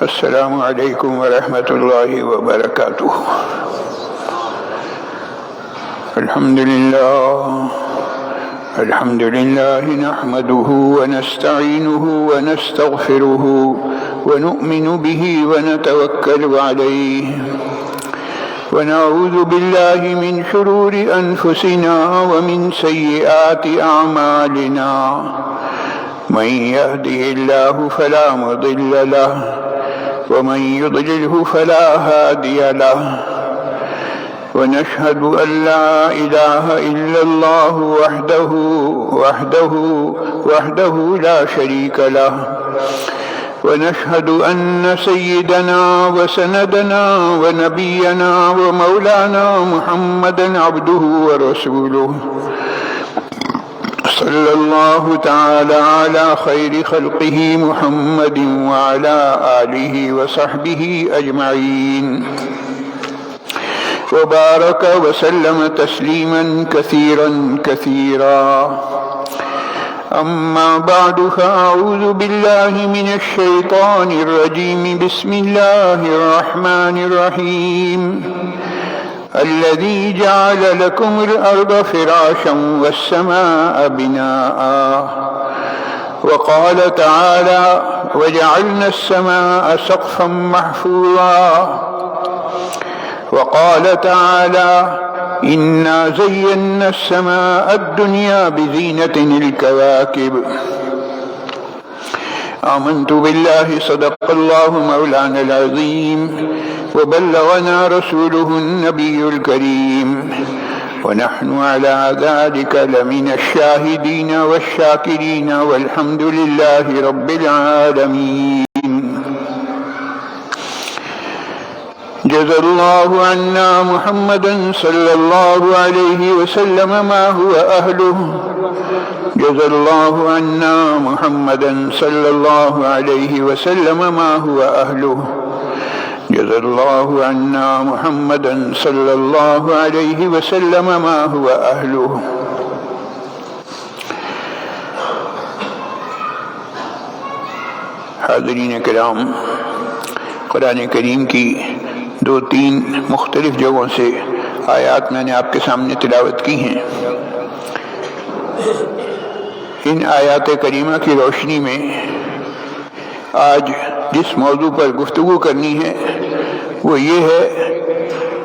السلام علیکم ورحمۃ اللہ وبرکاتہ۔ الحمد للہ نحمده ونستعینه ونستغفره ونؤمن به ونتوکل علیہ ونعوذ باللہ من شرور انفسنا ومن سیئات اعمالنا، من يهده الله فلا مضل له ومن يضلله فلا هادي له، ونشهد أن لا إله إلا الله وحده لا شريك له، ونشهد أن سيدنا وسندنا ونبينا ومولانا محمدا عبده ورسوله، صلی اللہ تعالی علی خیر خلقہ محمد وعلی آلہ وصحبہ اجمعین، وبارک وسلم تسلیما کثیرا کثیرا۔ اما بعد فاعوذ باللہ من الشیطان الرجیم، بسم اللہ الرحمن الرحیم۔ الذي جعل لكم الأرض فراشا والسماء بناء، وقال تعالى وجعلنا السماء سقفا محفوظا، وقال تعالى إنا زينا السماء الدنيا بزينة الكواكب۔ آمنت بالله صدق الله مولانا العظيم، وبلغنا رسوله النبي الكريم، ونحن على ذلك لمن الشاهدين والشاكرين، والحمد لله رب العالمين۔ جزا الله عنا محمدا صلى الله عليه وسلم ما هو أهله، جزا الله عنا محمدا صلى الله عليه وسلم ما هو أهله، جزا الله عنا محمدا صلى الله عليه وسلم ما هو أهله۔ حاضرین کرام، قرآن کریم کی دو تین مختلف جگہوں سے آیات میں نے آپ کے سامنے تلاوت کی ہیں۔ ان آیات کریمہ کی روشنی میں آج جس موضوع پر گفتگو کرنی ہے وہ یہ ہے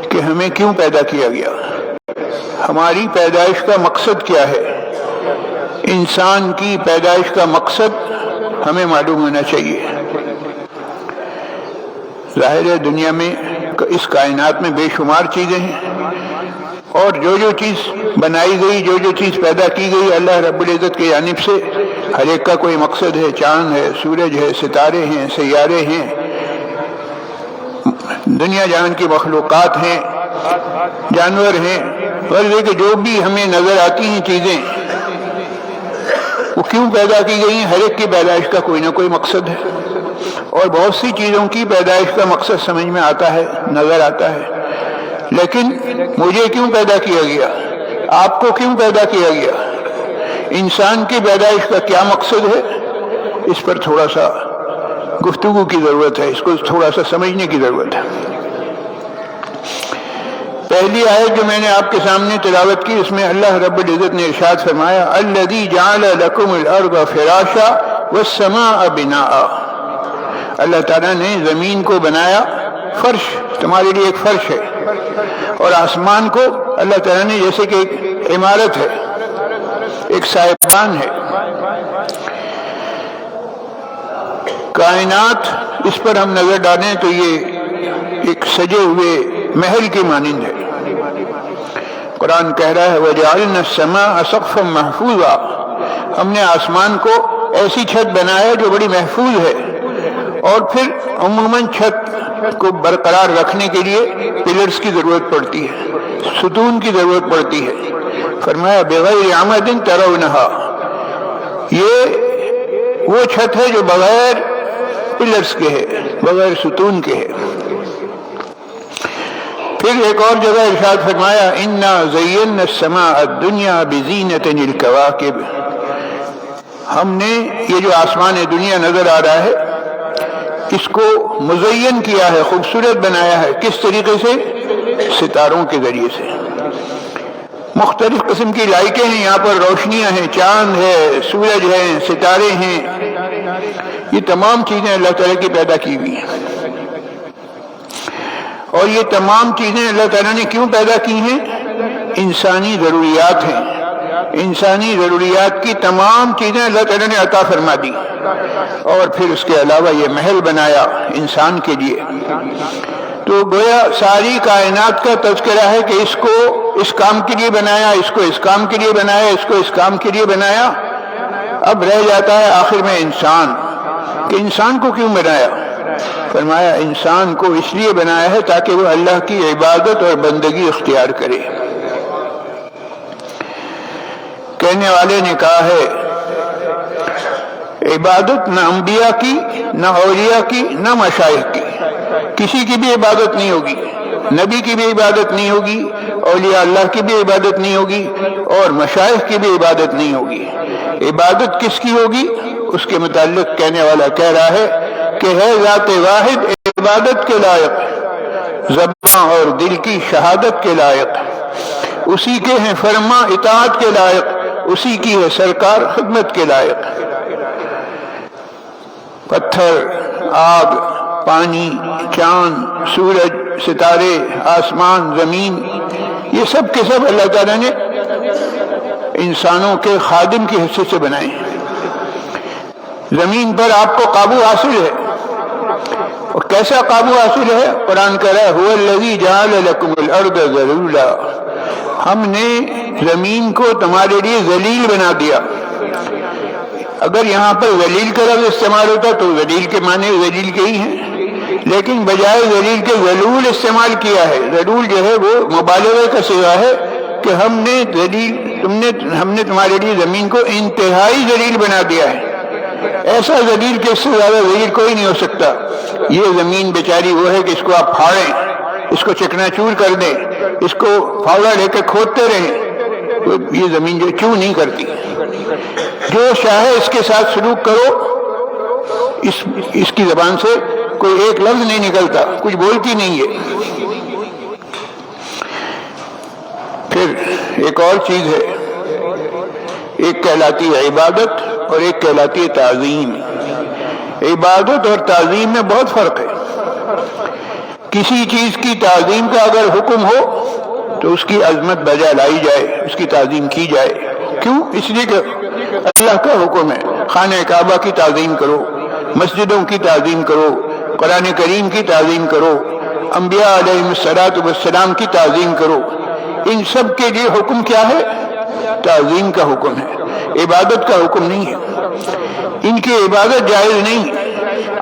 کہ ہمیں کیوں پیدا کیا گیا، ہماری پیدائش کا مقصد کیا ہے۔ انسان کی پیدائش کا مقصد ہمیں معلوم ہونا چاہیے۔ ظاہر ہے دنیا میں اس کائنات میں بے شمار چیزیں ہیں، اور جو چیز بنائی گئی، جو چیز پیدا کی گئی اللہ رب العزت کی جانب سے، ہر ایک کا کوئی مقصد ہے۔ چاند ہے، سورج ہے، ستارے ہیں، سیارے ہیں، دنیا جہان کی مخلوقات ہیں، جانور ہیں، غرض ہے کہ جو بھی ہمیں نظر آتی ہیں چیزیں وہ کیوں پیدا کی گئی ہیں، ہر ایک کی پیدائش کا کوئی نہ کوئی مقصد ہے، اور بہت سی چیزوں کی پیدائش کا مقصد سمجھ میں آتا ہے، نظر آتا ہے، لیکن مجھے کیوں پیدا کیا گیا، آپ کو کیوں پیدا کیا گیا، انسان کی پیدائش کا کیا مقصد ہے، اس پر تھوڑا سا گفتگو کی ضرورت ہے، اس کو تھوڑا سا سمجھنے کی ضرورت ہے۔ پہلی آیت جو میں نے آپ کے سامنے تلاوت کی، اس میں اللہ رب العزت نے ارشاد فرمایا الذی جعل لکم الارض فراشا والسماء بناء۔ اللہ تعالیٰ نے زمین کو بنایا فرش، تمہارے لیے ایک فرش ہے، اور آسمان کو اللہ تعالیٰ نے جیسے کہ ایک عمارت ہے، ایک سائبان ہے۔ کائنات اس پر ہم نظر ڈالیں تو یہ ایک سجے ہوئے محل کی مانند ہے۔ قرآن کہہ رہا ہے وَجَعَلْنَا السَّمَاءَ سَقْفًا مَحْفُوظًا، ہم نے آسمان کو ایسی چھت بنایا جو بڑی محفوظ ہے، اور پھر عموماً چھت کو برقرار رکھنے کے لیے پلرز کی ضرورت پڑتی ہے، ستون کی ضرورت پڑتی ہے۔ فرمایا بغیر عمد ترونہا، یہ وہ چھت ہے جو بغیر پلرز کے ہے، بغیر ستون کے ہے۔ پھر ایک اور جگہ ارشاد فرمایا انا زینا السماء الدنیا بزینۃ الکواکب، ہم نے یہ جو آسمان دنیا نظر آ رہا ہے اس کو مزین کیا ہے، خوبصورت بنایا ہے۔ کس طریقے سے؟ ستاروں کے ذریعے سے۔ مختلف قسم کی لائٹیں ہیں یہاں پر، روشنیاں ہیں، چاند ہے، سورج ہے، ستارے ہیں، یہ تمام چیزیں اللہ تعالیٰ کی پیدا کی ہوئی ہیں۔ اور یہ تمام چیزیں اللہ تعالیٰ نے کیوں پیدا کی ہیں؟ انسانی ضروریات ہیں، انسانی ضروریات کی تمام چیزیں اللہ تعالیٰ نے عطا فرما دی، اور پھر اس کے علاوہ یہ محل بنایا انسان کے لیے۔ تو گویا ساری کائنات کا تذکرہ ہے کہ اس کو اس کام کے لیے بنایا، اس کو اس کام کے لیے بنایا، اس کو اس کام کے لیے بنایا۔ اب رہ جاتا ہے آخر میں انسان، کہ انسان کو کیوں بنایا؟ فرمایا انسان کو اس لیے بنایا ہے تاکہ وہ اللہ کی عبادت اور بندگی اختیار کرے۔ کہنے والے نے کہا ہے عبادت نہ انبیاء کی، نہ اولیاء کی، نہ مشائخ کی، کسی کی بھی عبادت نہیں ہوگی، نبی کی بھی عبادت نہیں ہوگی، اولیاء اللہ کی بھی عبادت نہیں ہوگی، اور مشائخ کی بھی عبادت نہیں ہوگی۔ عبادت کس کی ہوگی؟ اس کے متعلق کہنے والا کہہ رہا ہے کہ ہے ذات واحد عبادت کے لائق، زبان اور دل کی شہادت کے لائق، اسی کے ہیں فرما اطاعت کے لائق، اسی کی ہے سرکار خدمت کے لائق۔ پتھر، آگ، پانی، چاند، سورج، ستارے، آسمان، زمین، یہ سب کے سب اللہ تعالیٰ نے انسانوں کے خادم کی حیثیت سے بنائے ہیں۔ زمین پر آپ کو قابو حاصل ہے، اور کیسا قابو حاصل ہے؟ قرآن کہہ رہا ہے هو الذی جعل لکم الارض ذلولا، ہم نے زمین کو تمہارے لیے ذلیل بنا دیا۔ اگر یہاں پر ذلیل کا لفظ استعمال ہوتا تو ذلیل کے معنی ذلیل کے ہی ہیں، لیکن بجائے ذلیل کے ذلول استعمال کیا ہے۔ ذلول جو ہے وہ مبالغہ کا صیغہ ہے کہ ہم نے تمہارے لیے زمین کو انتہائی ذلیل بنا دیا ہے۔ ایسا ذلیل کہ اس سے زیادہ ذلیل کوئی نہیں ہو سکتا۔ یہ زمین بیچاری وہ ہے کہ اس کو آپ پھاڑیں، اس کو چکنا چور کر دیں، اس کو پھاوڑا لے کے کھودتے رہیں، یہ زمین جو چوں نہیں کرتی۔ جو چاہے اس کے ساتھ سلوک کرو، اس کی زبان سے کوئی ایک لفظ نہیں نکلتا، کچھ بولتی نہیں ہے۔ پھر ایک اور چیز ہے، ایک کہلاتی ہے عبادت اور ایک کہلاتی ہے تعظیم۔ عبادت اور تعظیم میں بہت فرق ہے۔ کسی چیز کی تعظیم کا اگر حکم ہو تو اس کی عظمت بجا لائی جائے، اس کی تعظیم کی جائے۔ کیوں؟ اس لیے کہ اللہ کا حکم ہے، خانہ کعبہ کی تعظیم کرو، مسجدوں کی تعظیم کرو، قرآن کریم کی تعظیم کرو، انبیاء علیہ السلام کی تعظیم کرو۔ ان سب کے لیے حکم کیا ہے؟ تعظیم کا حکم ہے، عبادت کا حکم نہیں ہے۔ ان کی عبادت جائز نہیں۔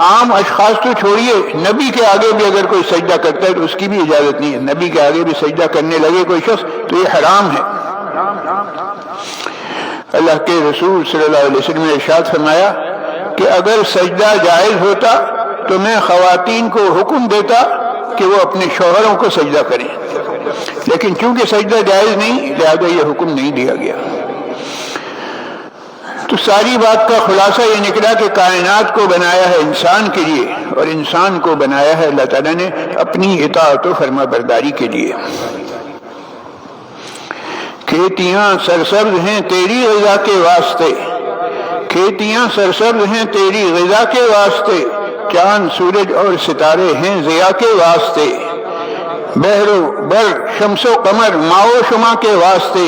عام اشخاص تو چھوڑیے، نبی کے آگے بھی اگر کوئی سجدہ کرتا ہے تو اس کی بھی اجازت نہیں ہے۔ نبی کے آگے بھی سجدہ کرنے لگے کوئی شخص تو یہ حرام ہے۔ اللہ کے رسول صلی اللہ علیہ وسلم نے ارشاد فرمایا کہ اگر سجدہ جائز ہوتا تو میں خواتین کو حکم دیتا کہ وہ اپنے شوہروں کو سجدہ کریں، لیکن چونکہ سجدہ جائز نہیں لہذا یہ حکم نہیں دیا گیا۔ تو ساری بات کا خلاصہ یہ نکلا کہ کائنات کو بنایا ہے انسان کے لیے، اور انسان کو بنایا ہے اللہ تعالیٰ نے اپنی اطاعت و فرما برداری کے لیے۔ کھیتیاں سرسبز ہیں تیری غذا کے واسطے، کھیتیاں سرسبز ہیں تیری غذا کے واسطے، چاند سورج اور ستارے ہیں ضیاء کے واسطے، بحر و بر شمس و قمر ماء و شمع کے واسطے،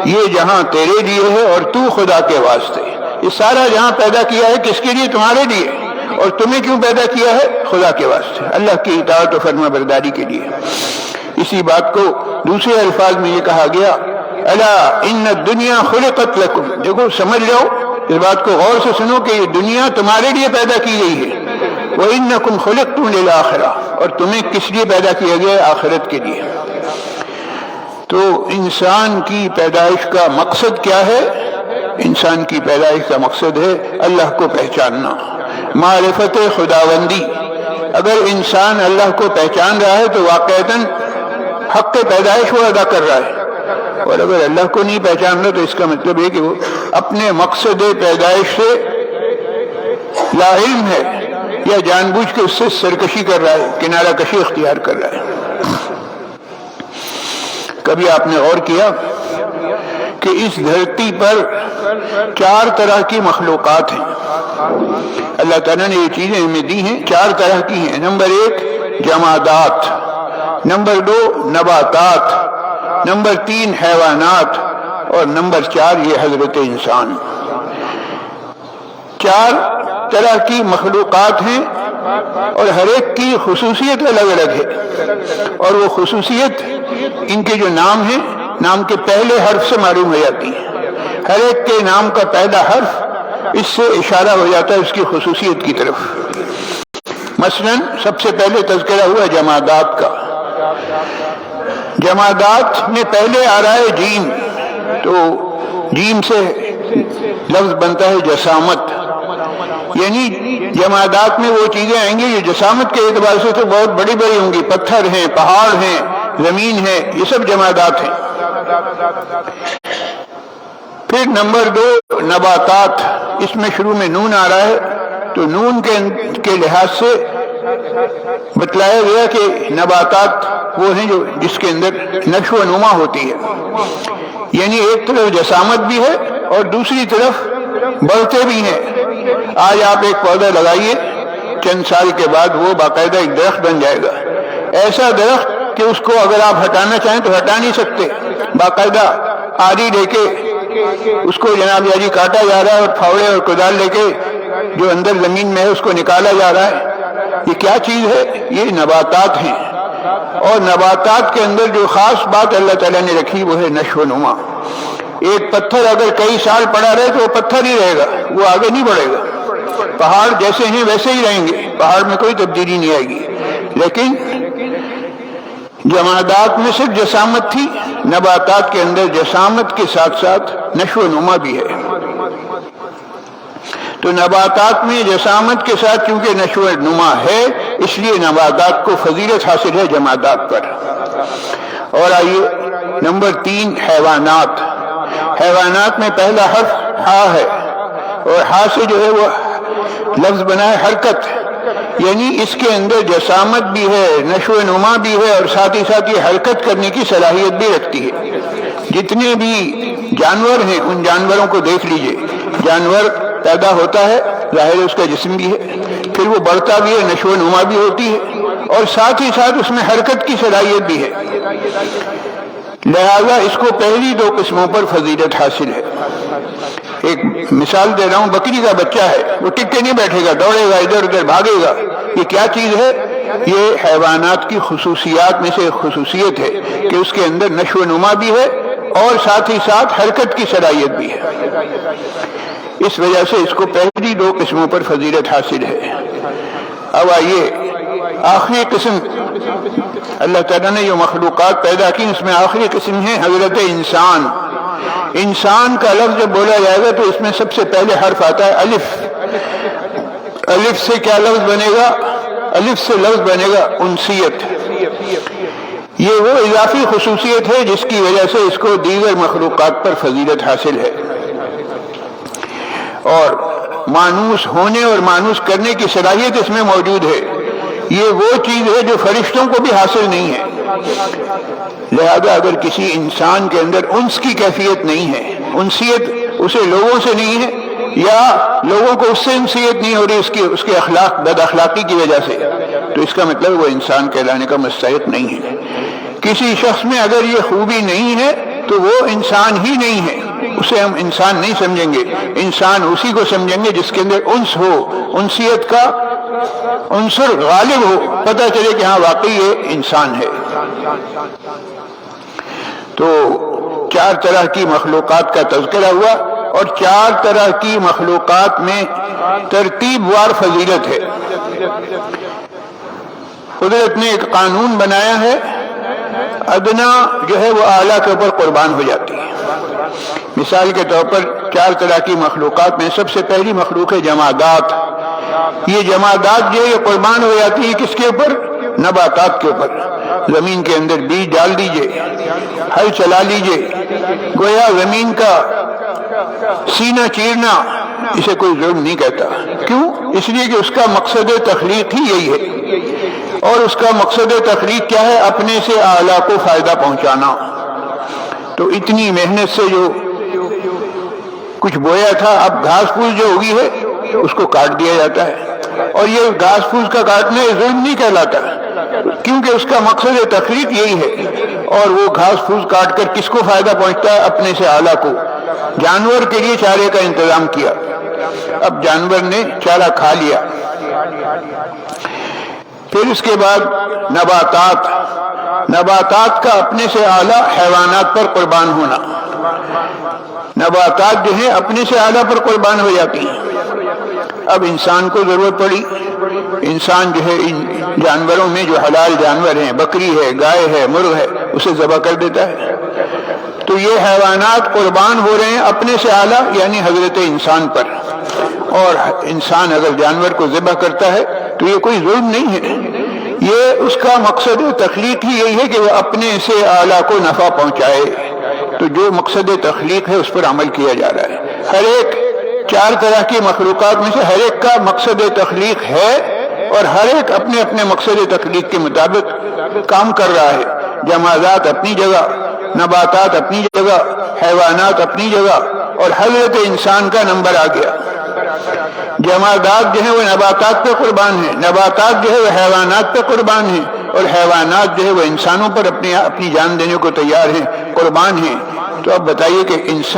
یہ جہاں تیرے لیے ہے اور تو خدا کے واسطے۔ یہ سارا جہاں پیدا کیا ہے کس کے لیے؟ تمہارے لیے۔ اور تمہیں کیوں پیدا کیا ہے؟ خدا کے واسطے، اللہ کی اطاعت و فرما برداری کے لیے۔ اسی بات کو دوسرے الفاظ میں یہ کہا گیا الا ان الدنیا خلقت لکم، دیکھو سمجھ لو، اس بات کو غور سے سنو کہ یہ دنیا تمہارے لیے پیدا کی گئی ہے۔ وَإِنَّكُمْ خُلِقْتُمْ لِلْآخِرَةِ، اور تمہیں کس لیے پیدا کیا گیا ہے؟ آخرت کے لیے۔ تو انسان کی پیدائش کا مقصد کیا ہے؟ انسان کی پیدائش کا مقصد ہے اللہ کو پہچاننا، معرفت خداوندی۔ اگر انسان اللہ کو پہچان رہا ہے تو واقعتاً حق پیدائش وہ ادا کر رہا ہے، اور اگر اللہ کو نہیں پہچان رہا تو اس کا مطلب ہے کہ وہ اپنے مقصد پیدائش سے لا علم ہے، یا جان بوجھ کے اس سے سرکشی کر رہا ہے، کنارہ کشی اختیار کر رہا ہے۔ کبھی آپ نے غور کیا کہ اس دھرتی پر 4 طرح کی مخلوقات ہیں؟ اللہ تعالیٰ نے یہ چیزیں ہمیں دی ہیں، 4 طرح کی ہیں۔ نمبر 1 جمادات، نمبر 2 نباتات، نمبر 3 حیوانات، اور نمبر 4 یہ حضرت انسان۔ 4 طرح کی مخلوقات ہیں، اور ہر ایک کی خصوصیت الگ الگ ہے، اور وہ خصوصیت ان کے جو نام ہیں، نام کے پہلے حرف سے معلوم ہو جاتی ہے۔ ہر ایک کے نام کا پہلا حرف اس سے اشارہ ہو جاتا ہے اس کی خصوصیت کی طرف۔ مثلا سب سے پہلے تذکرہ ہوا جمادات کا۔ جمادات میں پہلے آ رہا ہے جیم، تو جیم سے لفظ بنتا ہے جسامت، یعنی جمادات میں وہ چیزیں آئیں گی جو جسامت کے اعتبار سے تو بہت بڑی بڑی ہوں گی، پتھر ہیں، پہاڑ ہیں، زمین ہے، یہ سب جمادات ہیں۔ پھر نمبر 2 نباتات، اس میں شروع میں نون آ رہا ہے، تو نون کے لحاظ سے بتلایا گیا کہ نباتات وہ ہیں جو جس کے اندر نشو و نما ہوتی ہے، یعنی ایک طرف جسامت بھی ہے اور دوسری طرف بڑھتے بھی ہیں۔ آج آپ ایک پودا لگائیے، چند سال کے بعد وہ باقاعدہ ایک درخت بن جائے گا، ایسا درخت کہ اس کو اگر آپ ہٹانا چاہیں تو ہٹا نہیں سکتے، باقاعدہ آری لے کے اس کو جناب جی کاٹا جا رہا ہے، اور پھاوڑے اور کدال لے کے جو اندر زمین میں ہے اس کو نکالا جا رہا ہے۔ یہ کیا چیز ہے؟ یہ نباتات ہیں، اور نباتات کے اندر جو خاص بات اللہ تعالیٰ نے رکھی وہ ہے نشو و نما۔ ایک پتھر اگر کئی سال پڑا رہے تو وہ پتھر ہی رہے گا، وہ آگے نہیں بڑھے گا۔ پہاڑ جیسے ہیں ویسے ہی رہیں گے، پہاڑ میں کوئی تبدیلی نہیں آئے گی۔ لیکن جمادات میں صرف جسامت تھی، نباتات کے اندر جسامت کے ساتھ ساتھ نشو و نما بھی ہے۔ تو نباتات میں جسامت کے ساتھ چونکہ نشو و نما ہے، اس لیے نباتات کو فضیلت حاصل ہے جمادات پر۔ اور آئیے نمبر 3 حیوانات۔ حیوانات میں پہلا حرف ہا ہے، اور ہا سے جو ہے وہ لفظ بنا ہے حرکت، یعنی اس کے اندر جسامت بھی ہے، نشو و نما بھی ہے، اور ساتھ ہی ساتھ یہ حرکت کرنے کی صلاحیت بھی رکھتی ہے۔ جتنے بھی جانور ہیں ان جانوروں کو دیکھ لیجئے، جانور پیدا ہوتا ہے، ظاہر اس کا جسم بھی ہے، پھر وہ بڑھتا بھی ہے، نشو و نما بھی ہوتی ہے، اور ساتھ ہی ساتھ اس میں حرکت کی صلاحیت بھی ہے۔ لہذا اس کو پہلی 2 قسموں پر فضیلت حاصل ہے۔ ایک مثال دے رہا ہوں، بکری کا بچہ ہے، وہ ٹک کے نہیں بیٹھے گا، دوڑے گا، ادھر ادھر بھاگے گا۔ یہ کیا چیز ہے؟ یہ حیوانات کی خصوصیات میں سے ایک خصوصیت ہے کہ اس کے اندر نشو و نما بھی ہے اور ساتھ ہی ساتھ حرکت کی صلاحیت بھی ہے۔ اس وجہ سے اس کو پہلی 2 قسموں پر فضیلت حاصل ہے۔ اب آئیے آخری قسم، اللہ تعالیٰ نے جو مخلوقات پیدا کی اس میں آخری قسم ہے حضرت انسان۔ انسان کا لفظ جب بولا جائے گا تو اس میں سب سے پہلے حرف آتا ہے الف۔ الف سے کیا لفظ بنے گا؟ الف سے لفظ بنے گا انسیت۔ یہ وہ اضافی خصوصیت ہے جس کی وجہ سے اس کو دیگر مخلوقات پر فضیلت حاصل ہے، اور مانوس ہونے اور مانوس کرنے کی صلاحیت اس میں موجود ہے۔ یہ وہ چیز ہے جو فرشتوں کو بھی حاصل نہیں ہے۔ لہذا اگر کسی انسان کے اندر انس کی کیفیت نہیں ہے، انسیت اسے لوگوں سے نہیں ہے، یا لوگوں کو اس سے انسیت نہیں ہو رہی اس کے اخلاق بد اخلاقی کی وجہ سے، تو اس کا مطلب وہ انسان کہلانے کا مستحق نہیں ہے۔ کسی شخص میں اگر یہ خوبی نہیں ہے تو وہ انسان ہی نہیں ہے، اسے ہم انسان نہیں سمجھیں گے۔ انسان اسی کو سمجھیں گے جس کے اندر انس ہو، انسیت کا عنصر غالب ہو، پتہ چلے کہ ہاں واقعی یہ انسان ہے۔ تو 4 طرح کی مخلوقات کا تذکرہ ہوا، اور 4 طرح کی مخلوقات میں ترتیب وار فضیلت ہے۔ قدرت نے ایک قانون بنایا ہے، ادنا جو ہے وہ اعلیٰ کے اوپر قربان ہو جاتی ہے۔ مثال کے طور پر 4 طرح کی مخلوقات میں سب سے پہلی مخلوق ہے جمادات۔ یہ جمادات جو ہے یہ قربان ہو جاتی ہے کس کے اوپر؟ نباتات کے اوپر۔ زمین کے اندر بیج ڈال دیجئے، ہل چلا لیجئے، گویا زمین کا سینہ چیرنا اسے کوئی ظلم نہیں کہتا۔ کیوں؟ اس لیے کہ اس کا مقصد تخلیق ہی یہی ہے، اور اس کا مقصد تخلیق کیا ہے؟ اپنے سے اعلیٰ کو فائدہ پہنچانا۔ تو اتنی محنت سے جو کچھ بویا تھا، اب گھاس پھوس جو ہوگی ہے اس کو کاٹ دیا جاتا ہے، اور یہ گھاس پھوس کا کاٹنا ظلم نہیں کہلاتا، کیونکہ اس کا مقصد تخلیق یہی ہے۔ اور وہ گھاس پھوس کاٹ کر کس کو فائدہ پہنچتا ہے؟ اپنے سے اعلیٰ کو۔ جانور کے لیے چارے کا انتظام کیا، اب جانور نے چارہ کھا لیا۔ پھر اس کے بعد نباتات کا اپنے سے اعلیٰ حیوانات پر قربان ہونا۔ نباتات جو ہیں اپنے سے اعلیٰ پر قربان ہو جاتی ہیں۔ اب انسان کو ضرورت پڑی، انسان جو ہے ان جانوروں میں جو حلال جانور ہیں، بکری ہے، گائے ہے، مرغ ہے، اسے ذبح کر دیتا ہے۔ تو یہ حیوانات قربان ہو رہے ہیں اپنے سے اعلیٰ یعنی حضرت انسان پر، اور انسان اگر جانور کو ذبح کرتا ہے تو یہ کوئی ظلم نہیں ہے، یہ اس کا مقصد تخلیق ہی یہی ہے کہ وہ اپنے سے اعلیٰ کو نفع پہنچائے۔ تو جو مقصد تخلیق ہے اس پر عمل کیا جا رہا ہے۔ ہر ایک 4 طرح کی مخلوقات میں سے ہر ایک کا مقصد تخلیق ہے، اور ہر ایک اپنے اپنے مقصد تخلیق کے مطابق کام کر رہا ہے۔ جمادات اپنی جگہ، نباتات اپنی جگہ، حیوانات اپنی جگہ، اور حضرت انسان کا نمبر آ گیا۔ جمادات جو ہیں وہ نباتات پہ قربان ہیں، نباتات جو ہے وہ حیوانات پہ قربان ہیں، اور حیوانات جو ہے وہ انسانوں پر اپنی جان دینے کو تیار ہیں، قربان ہیں۔ تو اب بتائیے کہ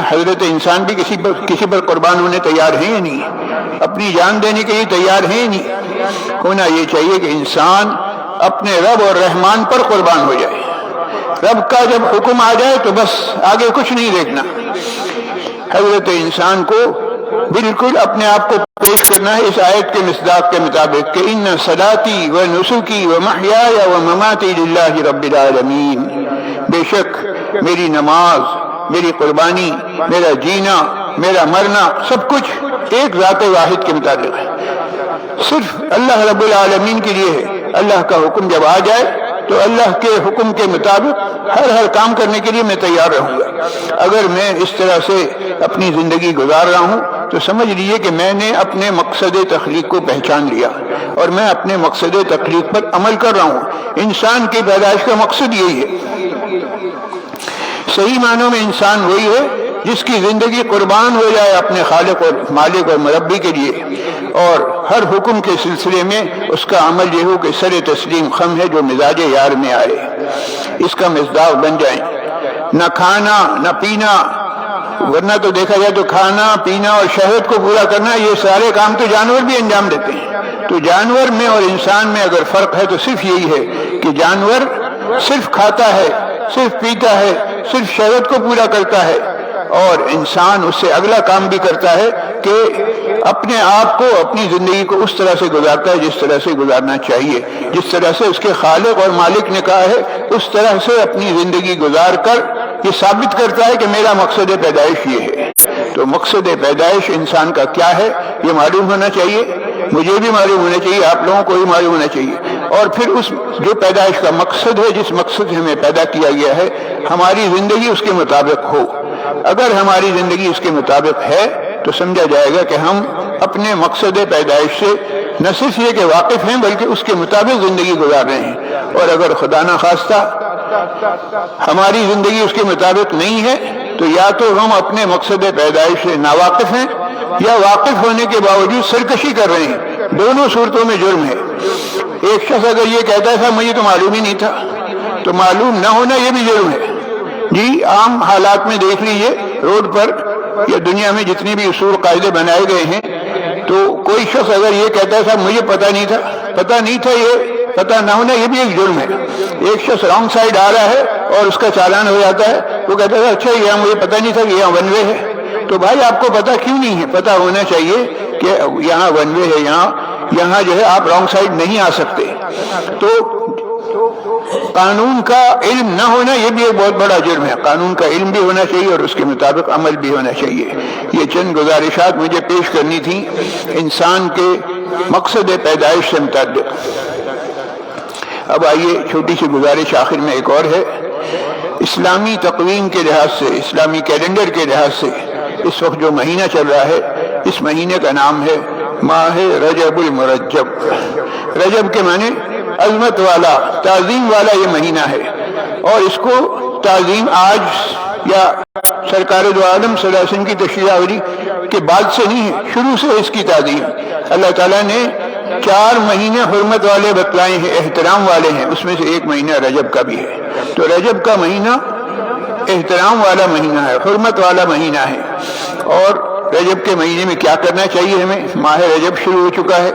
حضرت انسان بھی کسی پر قربان ہونے تیار ہیں یا نہیں؟ اپنی جان دینے کے لیے تیار ہیں یا نہیں؟ ہونا یہ چاہیے کہ انسان اپنے رب اور رحمان پر قربان ہو جائے۔ رب کا جب حکم آ جائے تو بس آگے کچھ نہیں دیکھنا۔ حضرت انسان کو بالکل اپنے آپ کو پیش کرنا ہے اس آیت کے مصداق کے مطابق کہ ان صلاتی و نسکی و محیای و مماتی للہ رب العالمین، بے شک میری نماز، میری قربانی، میرا جینا، میرا مرنا، سب کچھ ایک ذات واحد کے متعلق ہے، صرف اللہ رب العالمین کے لیے ہے۔ اللہ کا حکم جب آ جائے تو اللہ کے حکم کے مطابق ہر کام کرنے کے لیے میں تیار رہوں گا۔ اگر میں اس طرح سے اپنی زندگی گزار رہا ہوں تو سمجھ لیجیے کہ میں نے اپنے مقصد تخلیق کو پہچان لیا، اور میں اپنے مقصد تخلیق پر عمل کر رہا ہوں۔ انسان کی پیدائش کا مقصد یہی ہے۔ صحیح معنوں میں انسان وہی ہے جس کی زندگی قربان ہو جائے اپنے خالق اور مالک اور مربی کے لیے، اور ہر حکم کے سلسلے میں اس کا عمل یہ ہو کہ سر تسلیم خم ہے جو مزاج یار میں آئے، اس کا مصداق بن جائیں۔ نہ کھانا نہ پینا، ورنہ تو دیکھا جائے تو کھانا پینا اور شہوت کو پورا کرنا یہ سارے کام تو جانور بھی انجام دیتے ہیں۔ تو جانور میں اور انسان میں اگر فرق ہے تو صرف یہی ہے کہ جانور صرف کھاتا ہے، صرف پیتا ہے، صرف شہوت کو پورا کرتا ہے، اور انسان اس سے اگلا کام بھی کرتا ہے کہ اپنے آپ کو، اپنی زندگی کو اس طرح سے گزارتا ہے جس طرح سے گزارنا چاہیے، جس طرح سے اس کے خالق اور مالک نے کہا ہے اس طرح سے اپنی زندگی گزار کر یہ ثابت کرتا ہے کہ میرا مقصد پیدائش یہ ہے۔ تو مقصد پیدائش انسان کا کیا ہے یہ معلوم ہونا چاہیے، مجھے بھی معلوم ہونا چاہیے، آپ لوگوں کو بھی معلوم ہونا چاہیے، اور پھر اس جو پیدائش کا مقصد ہے، جس مقصد سے ہمیں پیدا کیا گیا ہے، ہماری زندگی اس کے مطابق ہو۔ اگر ہماری زندگی اس کے مطابق ہے تو سمجھا جائے گا کہ ہم اپنے مقصد پیدائش سے نہ صرف یہ کہ واقف ہیں بلکہ اس کے مطابق زندگی گزار رہے ہیں، اور اگر خدا نخواستہ ہماری زندگی اس کے مطابق نہیں ہے تو یا تو ہم اپنے مقصد پیدائش سے ناواقف ہیں یا واقف ہونے کے باوجود سرکشی کر رہے ہیں۔ دونوں صورتوں میں جرم ہے۔ ایک شخص اگر یہ کہتا تھا مجھے تو معلوم ہی نہیں تھا، تو معلوم نہ ہونا یہ بھی جرم ہے۔ جی عام حالات میں دیکھ لیجئے، روڈ پر یا دنیا میں جتنی بھی اصول قاعدے بنائے گئے ہیں، تو کوئی شخص اگر یہ کہتا تھا مجھے پتہ نہیں تھا، یہ پتہ نہ ہونا یہ بھی ایک جرم ہے۔ ایک شخص رانگ سائڈ آ رہا ہے اور اس کا چالان ہو جاتا ہے، وہ کہتا تھا اچھا یہاں مجھے پتہ نہیں تھا کہ یہاں ون وے ہے۔ تو بھائی آپ کو پتہ کیوں نہیں ہے؟ پتہ ہونا چاہیے کہ یہاں ون وے ہے، یہاں جو ہے آپ رانگ سائڈ نہیں آ سکتے۔ تو قانون کا علم نہ ہونا یہ بھی ایک بہت بڑا جرم ہے. قانون کا علم بھی ہونا چاہیے اور اس کے مطابق عمل بھی ہونا چاہیے. یہ چند گزارشات مجھے پیش کرنی تھیں انسان کے مقصد پیدائش سے متعلق. اب آئیے چھوٹی سی گزارش آخر میں ایک اور ہے. اسلامی تقویم کے لحاظ سے، اسلامی کیلنڈر کے لحاظ سے اس وقت جو مہینہ چل رہا ہے، اس مہینے کا نام ہے ماہ رجب المرجب. رجب کے معنی عظمت والا، تعظیم والا یہ مہینہ ہے. اور اس کو تعظیم آج یا سرکار دو عالم صلی اللہ علیہ وسلم کی تشریح آوری کے بعد سے نہیں ہے، شروع سے اس کی تعظیم اللہ تعالیٰ نے 4 مہینے حرمت والے بتلائے ہیں، احترام والے ہیں. اس میں سے ایک مہینہ رجب کا بھی ہے. تو رجب کا مہینہ احترام والا مہینہ ہے، حرمت والا مہینہ ہے. اور رجب کے مہینے میں کیا کرنا چاہیے ہمیں؟ ماہ رجب شروع ہو چکا ہے.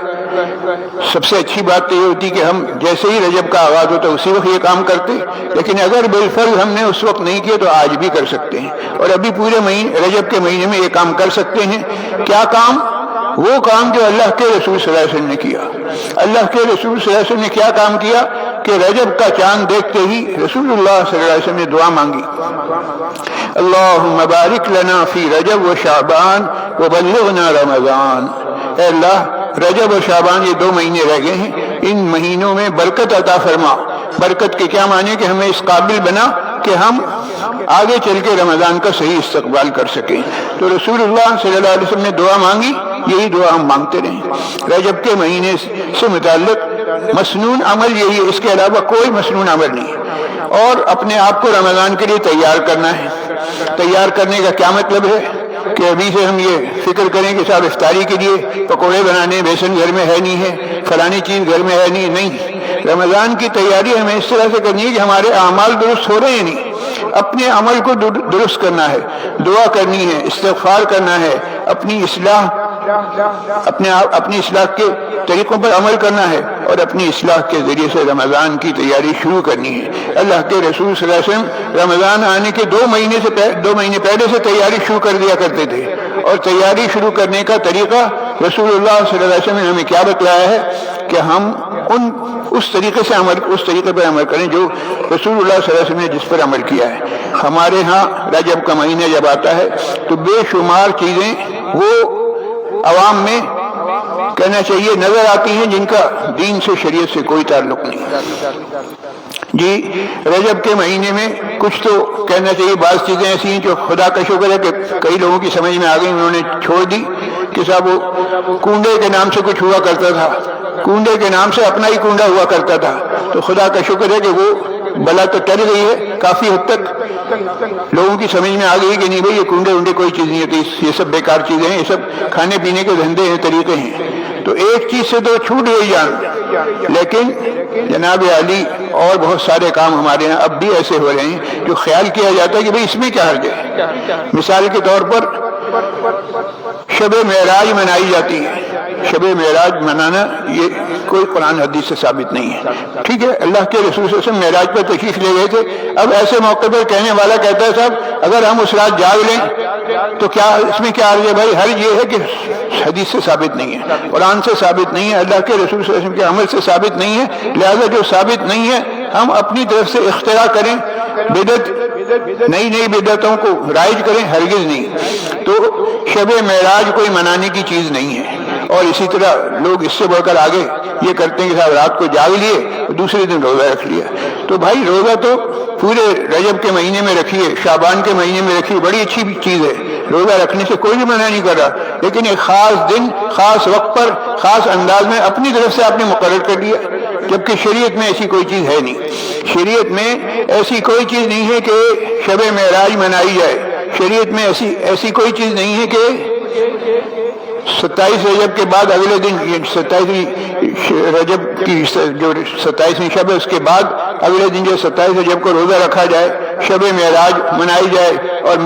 سب سے اچھی بات تو یہ ہوتی کہ ہم جیسے ہی رجب کا آغاز ہوتا ہے اسی وقت یہ کام کرتے، لیکن اگر بالفرض ہم نے اس وقت نہیں کیا تو آج بھی کر سکتے ہیں. اور ابھی پورے رجب کے مہینے میں یہ کام کر سکتے ہیں. کیا کام؟ وہ کام جو اللہ کے رسول صلی اللہ علیہ وسلم نے کیا. اللہ کے رسول صلی اللہ علیہ وسلم نے کیا کام کیا کہ رجب کا چاند دیکھتے ہی رسول اللہ صلی اللہ علیہ وسلم نے دعا مانگی، اللہم بارک لنا فی رجب و شعبان وبلغنا رمضان. اے اللہ، رجب اور شعبان یہ 2 مہینے رہ گئے ہیں، ان مہینوں میں برکت عطا فرما. برکت کے کیا معنی کہ ہمیں اس قابل بنا کہ ہم آگے چل کے رمضان کا صحیح استقبال کر سکیں. تو رسول اللہ صلی اللہ علیہ وسلم نے دعا مانگی، یہی دعا ہم مانگتے رہیں. رجب کے مہینے سے متعلق مسنون عمل یہی ہے، اس کے علاوہ کوئی مسنون عمل نہیں. اور اپنے آپ کو رمضان کے لیے تیار کرنا ہے. تیار کرنے کا کیا مطلب ہے کہ ابھی سے ہم یہ فکر کریں کہ صاحب افطاری کے لیے پکوڑے بنانے، بیسن گھر میں ہے نہیں ہے، فلانی چیز گھر میں ہے نہیں. رمضان کی تیاری ہمیں اس طرح سے کرنی ہے کہ ہمارے اعمال درست ہو رہے ہیں نہیں، اپنے عمل کو درست کرنا ہے، دعا کرنی ہے، استغفار کرنا ہے، اپنی اصلاح کے طریقوں پر عمل کرنا ہے اور اپنی اصلاح کے ذریعے سے رمضان کی تیاری شروع کرنی ہے. اللہ کے رسول صلی اللہ علیہ وسلم رمضان آنے کے 2 مہینے پہلے سے تیاری شروع کر دیا کرتے تھے. اور تیاری شروع کرنے کا طریقہ رسول اللہ صلی اللہ علیہ وسلم نے ہمیں کیا بتلایا ہے کہ ہم اس طریقے پر عمل کریں جو رسول اللہ صلی اللہ علیہ وسلم نے جس پر عمل کیا ہے. ہمارے ہاں رجب کا مہینہ جب آتا ہے تو بے شمار چیزیں وہ عوام میں کہنا چاہیے نظر آتی ہیں جن کا دین سے، شریعت سے کوئی تعلق نہیں. جی رجب کے مہینے میں کچھ تو کہنا چاہیے، بعض چیزیں ایسی ہیں جو خدا کا شکر ہے کہ کئی لوگوں کی سمجھ میں آ گئی، انہوں نے چھوڑ دی. کہ صاحب وہ کنڈے کے نام سے کچھ ہوا کرتا تھا، کنڈے کے نام سے اپنا ہی کنڈا ہوا کرتا تھا. تو خدا کا شکر ہے کہ وہ بلا تو ٹل گئی ہے، کافی حد تک لوگوں کی سمجھ میں آ گئی کہ نہیں بھائی یہ کنڈے کوئی چیز نہیں ہوتی، یہ سب بیکار چیزیں ہیں، یہ سب کھانے پینے کے دھندے ہیں، طریقے ہیں. تو ایک چیز سے تو چھوٹ گئی جان. لیکن جناب علی اور بہت سارے کام ہمارے یہاں اب بھی ایسے ہو رہے ہیں جو خیال کیا جاتا ہے کہ بھئی اس میں کیا حرج ہے. مثال کے طور پر شب معراج منائی جاتی ہے. شب معراج منانا یہ کوئی قرآن حدیث سے ثابت نہیں ہے. ٹھیک ہے، اللہ کے رسول صلی اللہ علیہ وسلم معراج پر تشریف لے گئے تھے. اب ایسے موقع پر کہنے والا کہتا ہے صاحب اگر ہم اس رات جاگ لیں تو کیا اس میں کیا حرج ہے؟ بھائی حرج یہ ہے کہ حدیث سے ثابت نہیں ہے، قرآن سے ثابت نہیں ہے، اللہ کے رسول صلی اللہ علیہ وسلم کے عمل سے ثابت نہیں ہے. لہذا جو ثابت نہیں ہے ہم اپنی طرف سے اختراع کریں، نئی بدعتوں کو رائج کریں، ہرگز نہیں. تو شب معراج کوئی منانے کی چیز نہیں ہے. اور اسی طرح لوگ اس سے بڑھ کر آگے یہ کرتے ہیں کہ صاحب رات کو جاگ لیے دوسرے دن روزہ رکھ لیا. تو بھائی روزہ تو پورے رجب کے مہینے میں رکھیے، شعبان کے مہینے میں رکھیے، بڑی اچھی چیز ہے. روزہ رکھنے سے کوئی بھی منع نہیں کر رہا، لیکن ایک خاص دن، خاص وقت پر، خاص انداز میں اپنی طرف سے آپ نے مقرر کر لیا، جبکہ شریعت میں ایسی کوئی چیز ہے نہیں. شریعت میں ایسی کوئی چیز نہیں ہے کہ شب معراج منائی جائے. شریعت میں ایسی کوئی چیز نہیں ہے کہ 27 رجب کے بعد اگلے دن، 27 رجب کی جو 27ویں شب ہے اس کے بعد اگلے دن جو 27 رجب کو روزہ رکھا جائے، شب معراج منائی جائے اور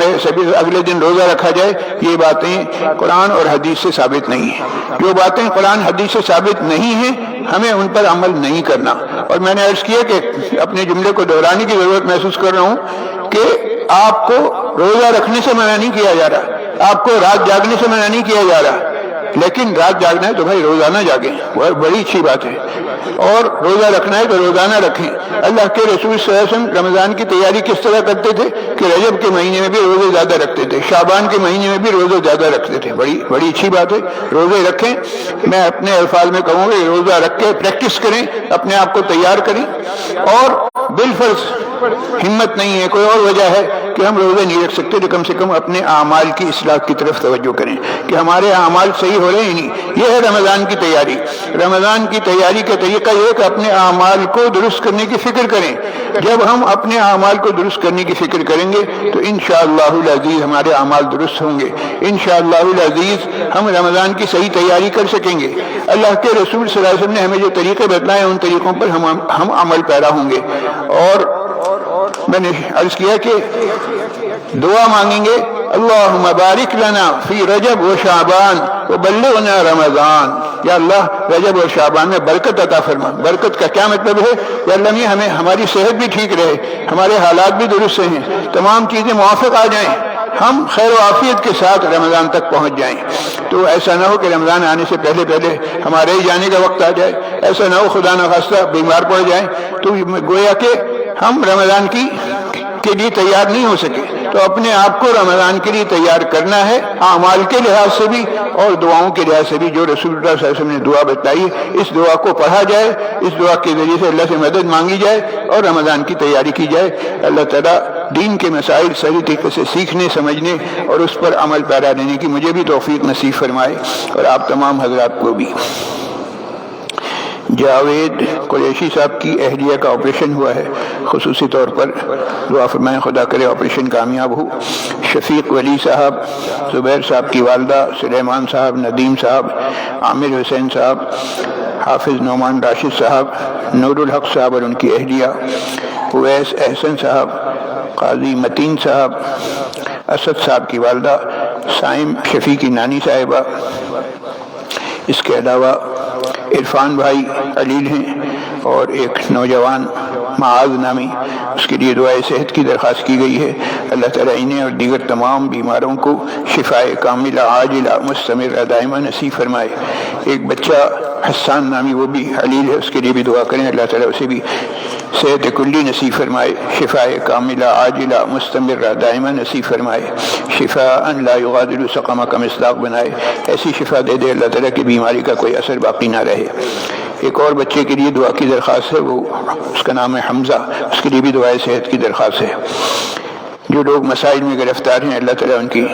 اگلے دن روزہ رکھا جائے. یہ باتیں قرآن اور حدیث سے ثابت نہیں ہیں. جو باتیں قرآن حدیث سے ثابت نہیں ہیں ہمیں ان پر عمل نہیں کرنا. اور میں نے عرض کیا کہ اپنے جملے کو دہرانے کی ضرورت محسوس کر رہا ہوں کہ آپ کو روزہ رکھنے سے منع نہیں کیا جا رہا، آپ کو رات جاگنے سے منع نہیں کیا جا رہا. لیکن رات جاگنا ہے تو بھائی روزانہ جاگیں، وہ بڑی اچھی بات ہے، اور روزہ رکھنا ہے تو روزانہ رکھیں۔ اللہ کے رسول صلی اللہ علیہ وسلم رمضان کی تیاری کس طرح کرتے تھے کہ رجب کے مہینے میں بھی روزے زیادہ رکھتے تھے، شعبان کے مہینے میں بھی روزے زیادہ رکھتے تھے۔ بڑی اچھی بات ہے، روزے رکھیں۔ میں اپنے الفاظ میں کہوں گا روزہ رکھ کے پریکٹس کریں، اپنے آپ کو تیار کریں، اور بالفرض ہمت نہیں ہے، کوئی اور وجہ ہے کہ ہم روزے نہیں رکھ سکتے، تو کم سے کم اپنے اعمال کی اصلاح کی طرف توجہ کریں کہ ہمارے اعمال صحیح ہو رہے ہیں نہیں۔ یہ ہے رمضان کی تیاری۔ رمضان کی تیاری کا طریقہ یہ ہے کہ اپنے اعمال کو درست کرنے کی فکر کریں۔ جب ہم اپنے اعمال کو درست کرنے کی فکر کریں گے تو انشاءاللہ العزیز ہمارے اعمال درست ہوں گے، انشاءاللہ العزیز ہم رمضان کی صحیح تیاری کر سکیں گے۔ اللہ کے رسول صلی اللہ علیہ وسلم نے ہمیں جو طریقے بتلائے ان طریقوں پر ہم عمل پیرا ہوں گے۔ اور میں نے عرض کیا کہ دعا مانگیں گے، اللہم بارک لنا فی رجب و شعبان وبلغنا رمضان، یا اللہ رجب اور شعبان میں برکت عطا فرما۔ برکت کا کیا مطلب ہے؟ یا اللہ ہمیں ہماری صحت بھی ٹھیک رہے، ہمارے حالات بھی درست ہیں، تمام چیزیں موافق آ جائیں، ہم خیر و عافیت کے ساتھ رمضان تک پہنچ جائیں۔ تو ایسا نہ ہو کہ رمضان آنے سے پہلے ہمارے ہی جانے کا وقت آ جائے، ایسا نہ ہو خدا نخواستہ بیمار پڑ جائیں تو گویا کہ ہم رمضان کے لیے تیار نہیں ہو سکے۔ تو اپنے آپ کو رمضان کے لیے تیار کرنا ہے، اعمال کے لحاظ سے بھی اور دعاؤں کے لحاظ سے بھی۔ جو رسول اللہ صلی اللہ علیہ وسلم نے دعا بتائی اس دعا کو پڑھا جائے، اس دعا کے ذریعے سے اللہ سے مدد مانگی جائے اور رمضان کی تیاری کی جائے۔ اللہ تعالیٰ دین کے مسائل صحیح طریقے سے سیکھنے، سمجھنے اور اس پر عمل پیرا رہنے کی مجھے بھی توفیق نصیب فرمائے اور آپ تمام حضرات کو بھی۔ جاوید قریشی صاحب کی اہلیہ کا آپریشن ہوا ہے، خصوصی طور پر دعا فرمائیں خدا کرے آپریشن کامیاب ہو۔ شفیق ولی صاحب، زبیر صاحب کی والدہ، سلیمان صاحب، ندیم صاحب، عامر حسین صاحب، حافظ نعمان راشد صاحب، نور الحق صاحب اور ان کی اہلیہ، اویس احسن صاحب، قاضی متین صاحب، اسد صاحب کی والدہ، سائم شفیع کی نانی صاحبہ، اس کے علاوہ عرفان بھائی علیل ہیں اور ایک نوجوان معاذ نامی، اس کے لیے دعائے صحت کی درخواست کی گئی ہے۔ اللہ تعالیٰ انہیں اور دیگر تمام بیماروں کو شفائے کاملہ عاجلہ مستمرہ دائمہ نصیب فرمائے۔ ایک بچہ حسان نامی وہ بھی علیل ہے، اس کے لیے بھی دعا کریں، اللہ تعالیٰ اسے بھی صحت کلی نصیب فرمائے، شفائے کاملہ عاجلہ مستمرہ دائمہ نصیب فرمائے، شفاء لا یغادر سقما کا مصداق بنائے، ایسی شفا دے دے اللہ تعالیٰ کی بیماری کا کوئی اثر باقی نہ رہے۔ ایک اور بچے کے لیے دعا کی درخواست ہے، وہ اس کا نام ہے حمزہ، اس کے لیے بھی دعائے صحت کی درخواست ہے۔ جو لوگ مسائل میں گرفتار ہیں اللہ تعالیٰ ان کی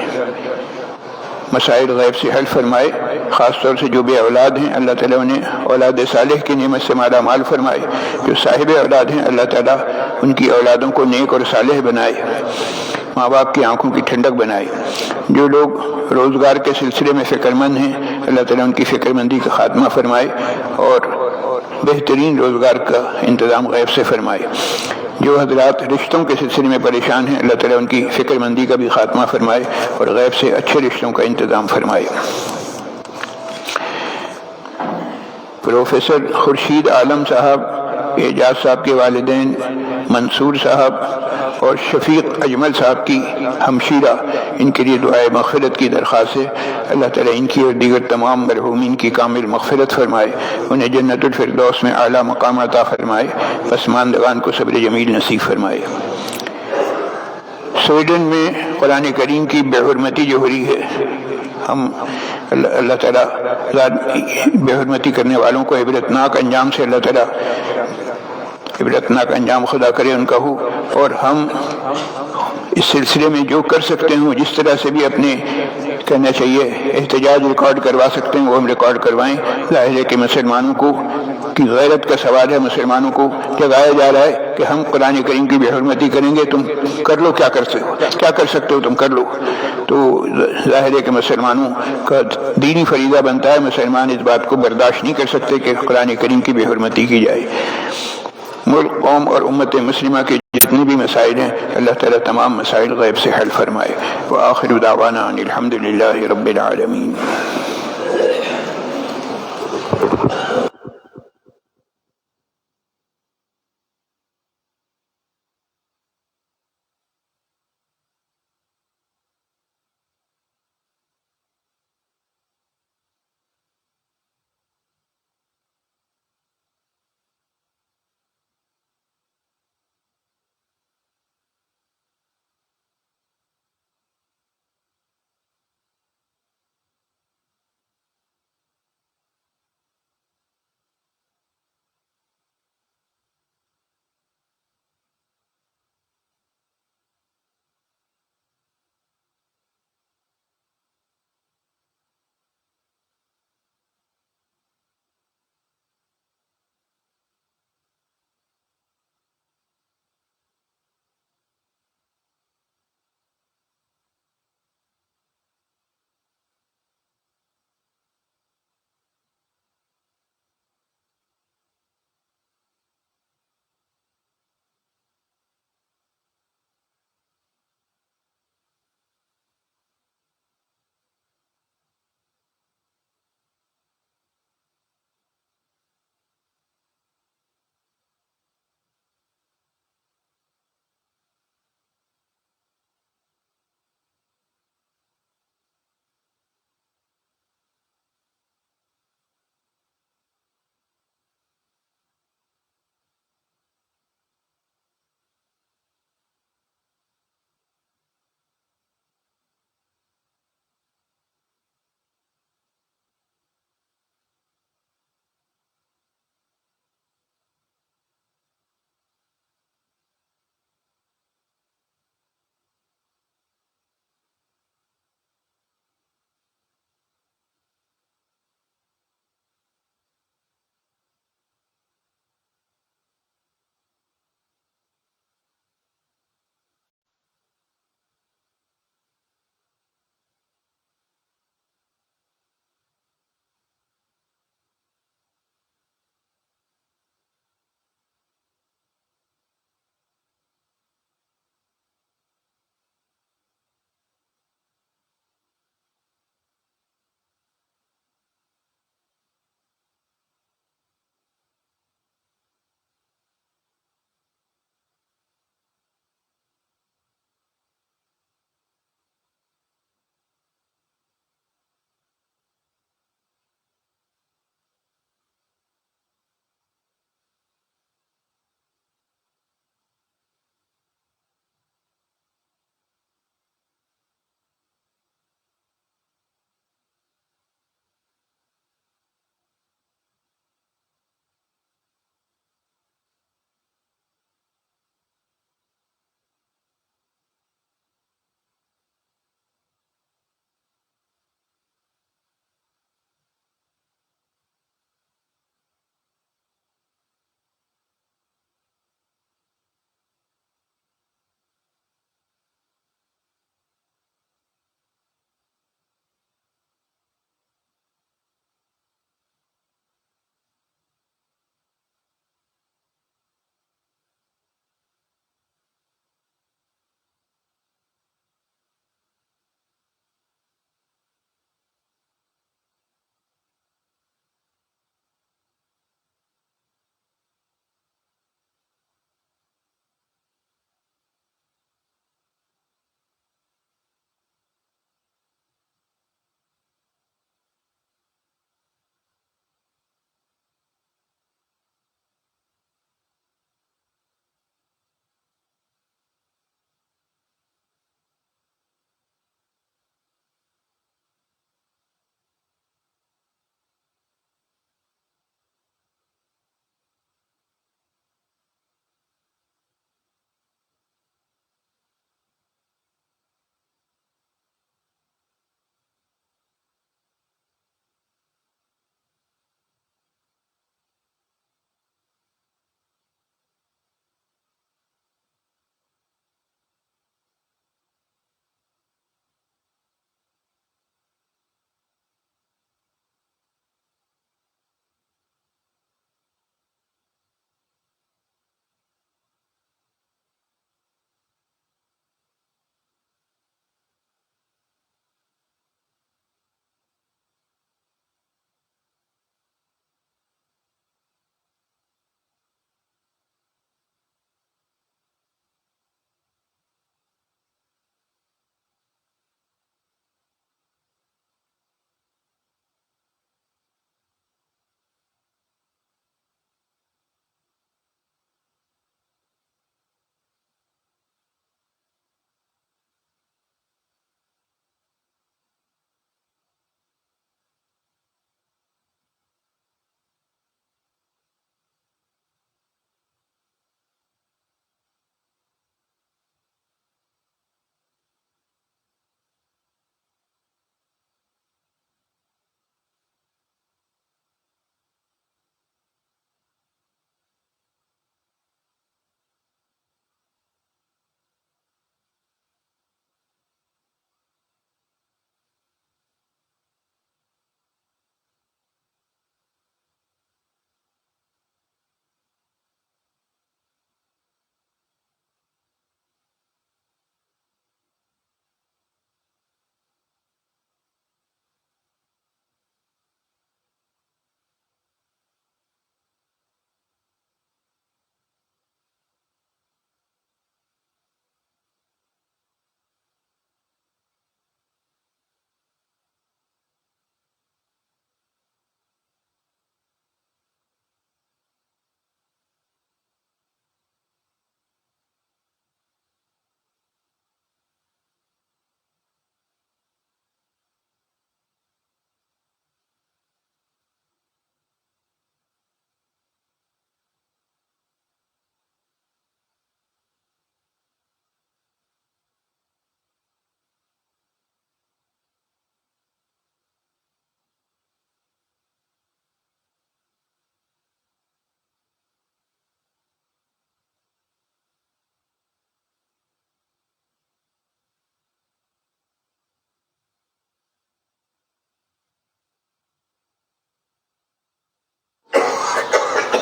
مسائل غیب سے حل فرمائے، خاص طور سے جو بے اولاد ہیں اللہ تعالیٰ انہیں اولاد صالح کی نعمت سے مالا مال فرمائے، جو صاحب اولاد ہیں اللہ تعالیٰ ان کی اولادوں کو نیک اور صالح بنائے، ماں باپ کی آنکھوں کی ٹھنڈک بنائے۔ جو لوگ روزگار کے سلسلے میں فکر مند ہیں اللہ تعالیٰ ان کی فکر مندی کا خاتمہ فرمائے اور بہترین روزگار کا انتظام غیب سے فرمائے۔ جو حضرات رشتوں کے سلسلے میں پریشان ہیں اللہ تعالیٰ ان کی فکر مندی کا بھی خاتمہ فرمائے اور غیب سے اچھے رشتوں کا انتظام فرمائے۔ پروفیسر خورشید عالم صاحب، اعجاز صاحب کے والدین منصور صاحب اور شفیق اجمل صاحب کی ہمشیرہ، ان کے لیے دعائے مغفرت کی درخواست ہے۔ اللہ تعالیٰ ان کی اور دیگر تمام مرحومین کی کامل مغفرت فرمائے، انہیں جنت الفردوس میں اعلیٰ مقام عطا فرمائے، پسماندگان کو صبر جمیل نصیب فرمائے۔ سویڈن میں قرآن کریم کی بے حرمتی جو ہو رہی ہے، ہم اللہ تعالیٰ بے حرمتی کرنے والوں کو عبرتناک انجام سے اللہ تعالیٰ عبرتناک انجام خدا کرے ان کا ہو، اور ہم اس سلسلے میں جو کر سکتے ہیں جس طرح سے بھی اپنے کرنا چاہیے، احتجاج ریکارڈ کروا سکتے ہیں وہ ہم ریکارڈ کروائیں۔ ظاہر ہے کہ مسلمانوں کو کی غیرت کا سوال ہے، مسلمانوں کو جگایا جا رہا ہے کہ ہم قرآن کریم کی بے حرمتی کریں گے، تم کر لو، کیا کر سکتے ہو تم کر لو۔ تو ظاہر ہے کہ مسلمانوں کا دینی فریضہ بنتا ہے، مسلمان اس بات کو برداشت نہیں کر سکتے کہ قرآن کریم کی بے حرمتی کی جائے۔ ملک، قوم اور امت مسلمہ کے جتنے بھی مسائل ہیں اللہ تعالیٰ تمام مسائل غیب سے حل فرمائے۔ وآخر دعوانا ان الحمد للہ رب العالمین۔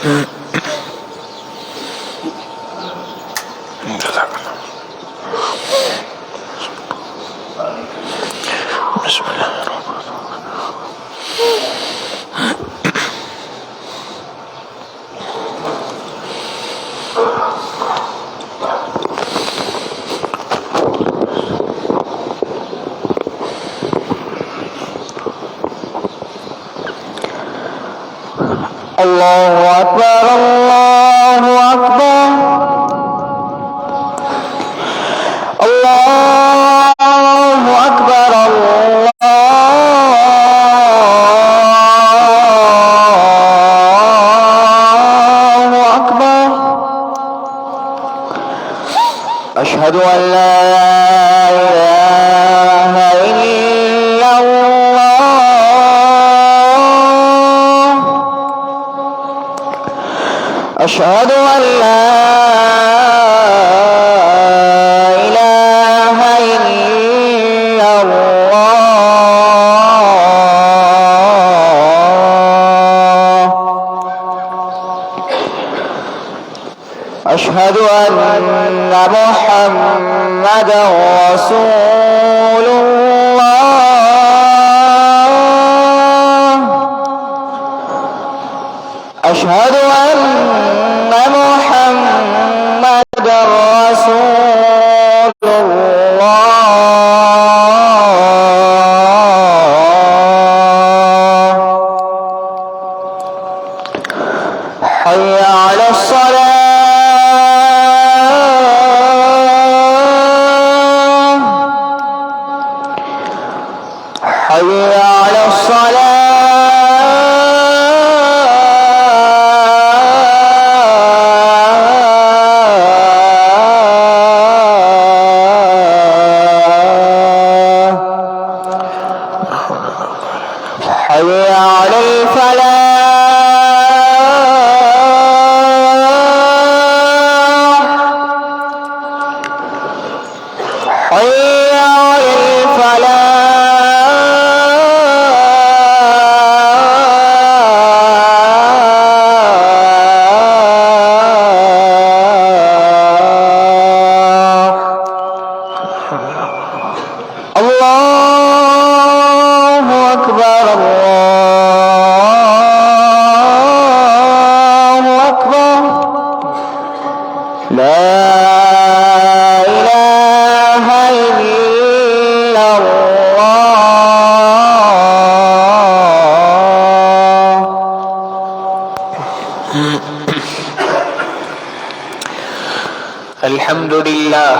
بسم الله. الله أكبر الله أكبر الله أكبر الله أكبر. أشهد أن لا إله إلا الله. أشهد أن لا إله إلا الله. أشهد أن محمدا رسول الله. أشهد أن محمدا رسول الله. حي على الصلاة. حي على الصلاة. حي على الفلاح. حي على الفلاح. الله أكبر الله أكبر. لا إله إلا الله. الحمد لله.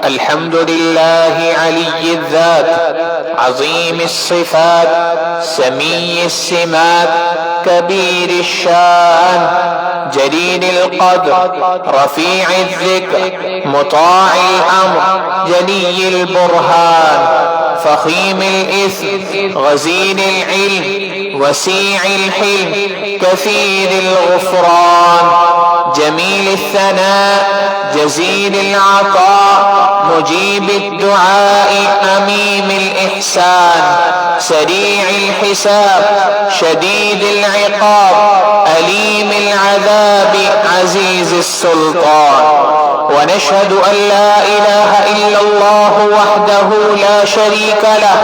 الحمد لله علي الذات عظيم الصفات سمي السمات كبير الشان جليل القدر رفيع الذكر مطاع الأمر جلي البرهان فخيم الإثم غزير العلم وسيع الحلم كثير الغفران جميل الثناء جزيل العطاء مجيب الدعاء أميم الإحسان سريع الحساب شديد العقاب أليم العذاب عزيز السلطان. ونشهد أن لا إله إلا الله وحده لا شريك له.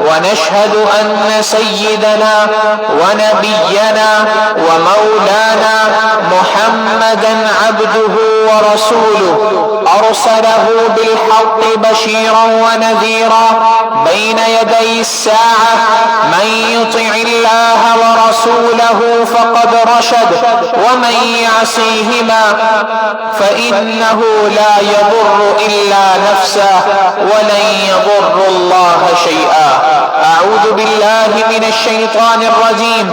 ونشهد أن سيدنا ونبينا ومولانا محمدا عبده ورسوله أرسله بالحق بشيرا ونذيرا بين يدي الساعة. من يطع الله ورسوله فقد رشد ومن يعصيهما فإنه لا يضر إلا نفسه ولن يضر الله شيئا. أعوذ بالله من الشيطان الرجيم.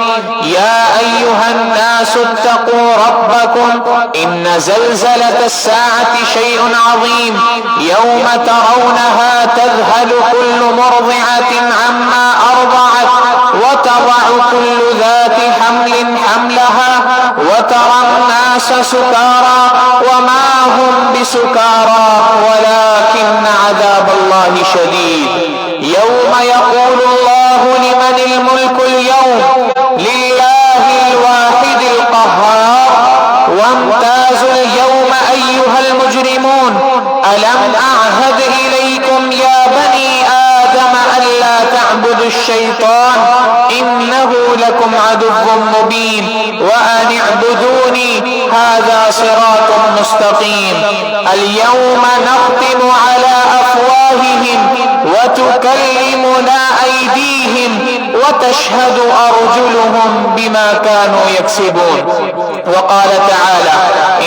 يا أيها الناس اتقوا ربكم إن زلزلة الساعة شيء عظيم يوم ترونها تذهل كل مرضعة عما أرضعت وتضع كل ذات حمل حملها وترى الناس سكارى وما هم بسكارى ولكن عذاب الله شديد. يوم يقول الله لمن الملك اليوم لله الواحد القهار. الشيطان إنه لكم عدو مبين وأن اعبدوني هذا صراط مستقيم. اليوم نختم على أفواههم وتكلمنا أيديهم وتشهد أرجلهم بما كانوا يكسبون. وقال تعالى: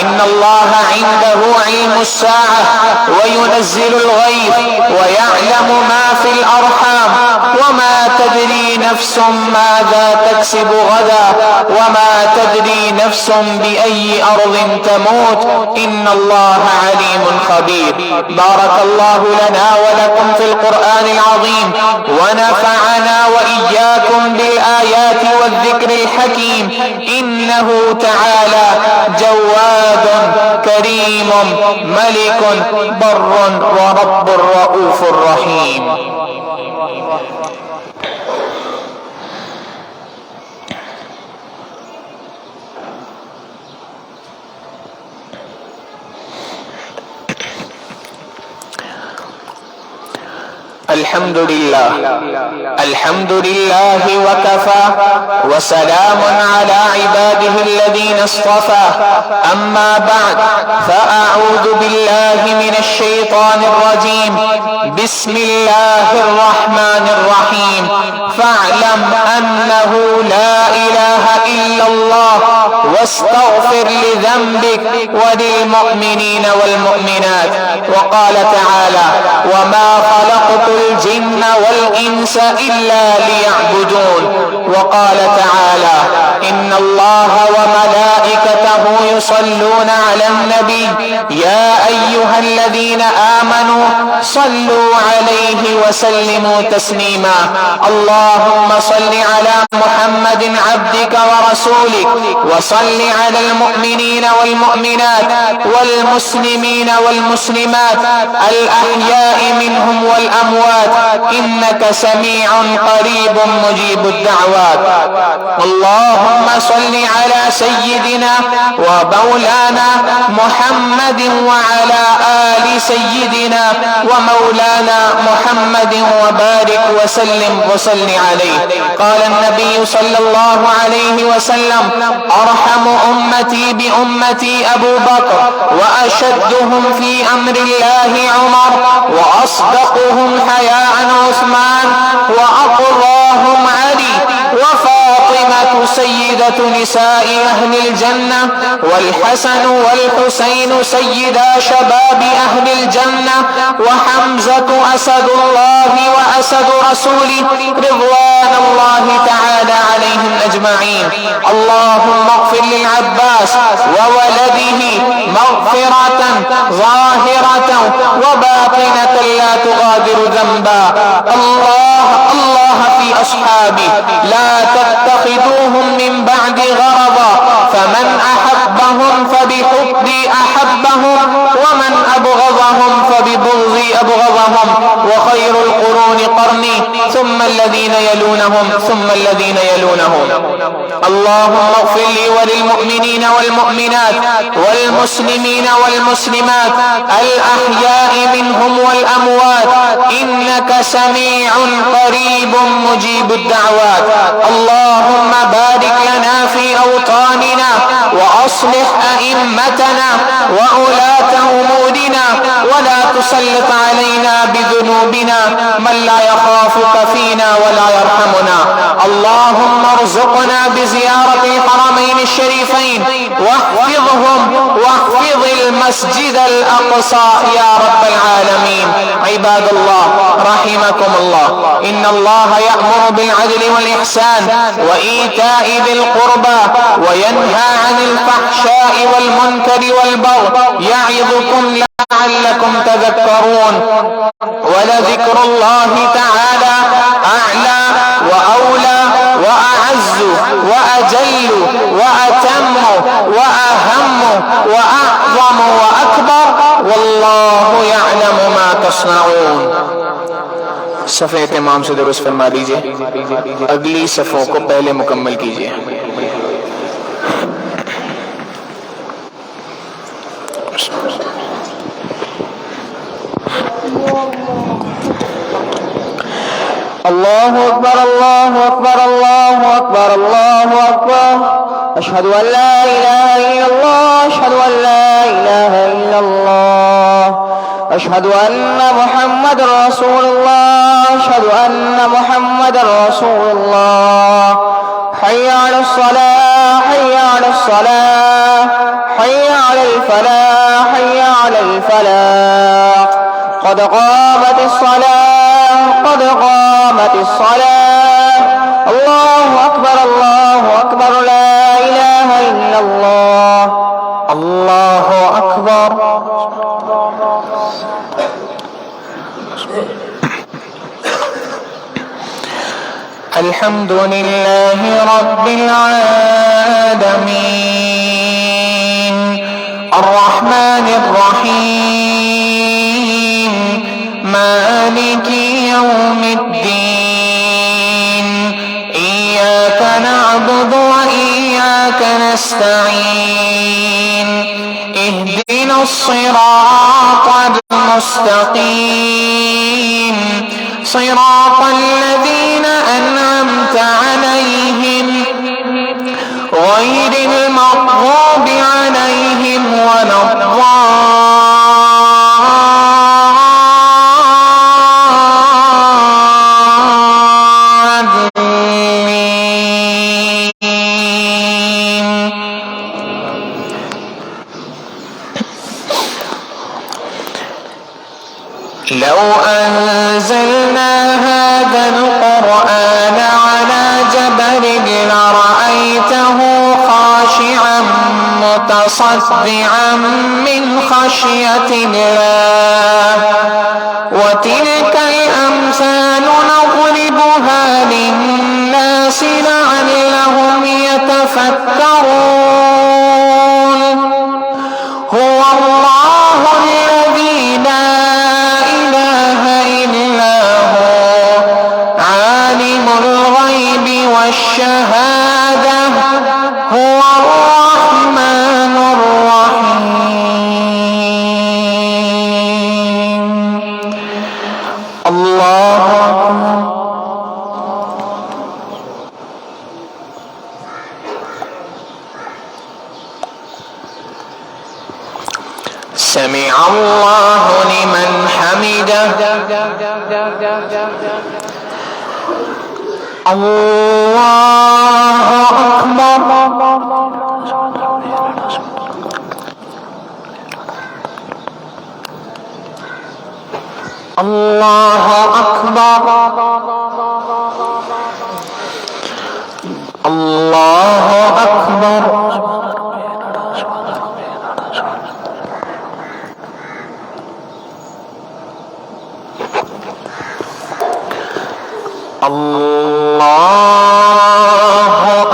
إن الله عنده علم الساعة وينزل الغيث ويعلم ما في الأرحام وما تدري نفس ماذا تكسب غدا وما تدري نفس بأي أرض تموت إن الله عليم خبير. بارك الله لنا ولكم في القرآن العظيم ونفعنا وإياكم بالآيات والذكر الحكيم. إنه تعالى جواد كريم ملك بر ورب رؤوف رحيم. الحمد لله وكفى وسلام على عباده الذين اصطفى. أما بعد فأعوذ بالله من الشيطان الرجيم. بسم الله الرحمن الرحيم. فاعلم أنه لا إله إلا الله واستغفر لذنبك وللمؤمنين والمؤمنات. وقال تعالى: وما خلقت الجن والإنس إلا ليعبدون. وقال تعالى: إن الله وملائكته يصلون على النبي يا أيها الذين آمنوا صلوا عليه وسلموا تسليما. اللهم صل على محمد عبدك ورسولك وصل على المؤمنين والمؤمنات والمسلمين والمسلمات الأحياء منهم والأموات إنك سميع قريب مجيب الدعوات. اللهم صل على سيدنا ومولانا محمد وعلى آل سيدنا ومولانا محمد وبارك وسلم وصل عليه. قال النبي صلى الله عليه وسلم: أرحم أمتي بأمتي أبو بكر وأشدهم في أمر الله عمر وأصدقهم حياء عثمان وأقراهم علي وفاطمة سيدة نساء أهل الجنة والحسن والحسين سيدا شباب أهل الجنة وحمزة أسد الله وأسد رسوله رضوان الله تعالى عليهم أجمعين. اللهم اغفر للعباس وولده مغفرة ظاهرة وباطنة لا تغادر ذنبا. الله في أصحابي لا تتخذوهم من بعد غرضا فمن أحبهم فبحبي أحبهم ومن أبغضهم فببغضي أبغضهم وخير القرون قرني ثم الذين يلونهم ثم الذين يلونهم. اللهم اغفر لي وللمؤمنين والمؤمنات والمسلمين والمسلمات الأحياء منهم والأموات إنك سميع قريب مجيب الدعوات. اللهم بارك لنا في أوطاننا وأصلح أئمتنا وولاة أمورنا ولا تسلط علينا بذنوبنا من لا يخافك فينا ولا يرحمنا. اللهم ارزقنا بزيارة الحرمين الشريفين واحفظهم واحفظ المسجد الأقصى يا رب العالمين. عباد الله رحمكم الله، إن الله يأمر بالعدل والإحسان وإيتاء ذي القربى وينهى عن الفحشاء والمنكر والبغي يعظكم لعلكم تذكرون. ولذكر الله تعالى أعلى وأولى وأعز وأجل وأتم وأهم وأعظم وأكبر والله يعلم ما تصنعون. صفحے تمام سے درست فرما لیجئے، اگلی صفوں کو پہلے مکمل کیجئے۔ الله أكبر الله أكبر الله أكبر الله أكبر. أشهد أن لا إله إلا الله أشهد أن لا إله إلا الله. أشهد أن محمد رسول الله أشهد أن محمد رسول الله. حي على الصلاة حي على الصلاة حي على الفلاح حي على الفلاح. قد قامت الصلاة قد قامت الصلاة. الله أكبر الله أكبر لا إله إلا الله. الله أكبر. الحمد لله رب العالمين الرحمن الرحيم مالك يوم الدين. إياك نعبد وإياك نستعين. اهدنا الصراط المستقيم صراط الذين أنعمت عليهم غير المغضوب عليهم ولا الضالين. لو أنزلنا هذا القرآن على جبل لرأيته خاشعا متصدعا من خشية الله. وتلك الأمثال نضربها للناس لعلهم يتفكرون. هو الله الذي لا إله إلا هو عالم الغيب والشهادة هو الرحمن الرحيم. الله سمع الله لمن حمده. الله أكبر. الله أكبر. الله أكبر. الله